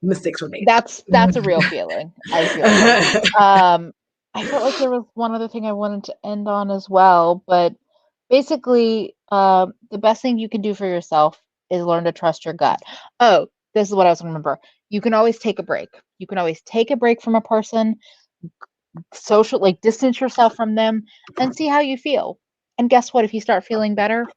mistakes were made. that's a real feeling. I feel you. Um, I felt like there was one other thing I wanted to end on as well, but basically, the best thing you can do for yourself is learn to trust your gut. Oh, this is what I was going to remember. You can always take a break. You can always take a break from a person, like distance yourself from them, and see how you feel. And guess what? If you start feeling better,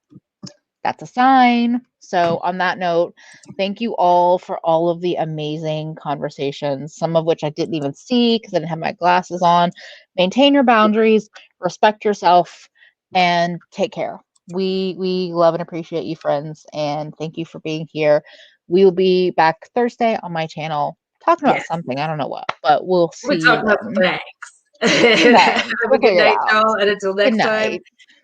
that's a sign. So, on that note, thank you all for all of the amazing conversations, some of which I didn't even see because I didn't have my glasses on. Maintain your boundaries, respect yourself, and take care. We love and appreciate you, friends, and thank you for being here. We will be back Thursday on my channel talking about Yes, something. I don't know what, but we'll we're see you talking about then. thanks. Have Thanks. a We'll good figure it night, out. y'all, and until Good next time. night.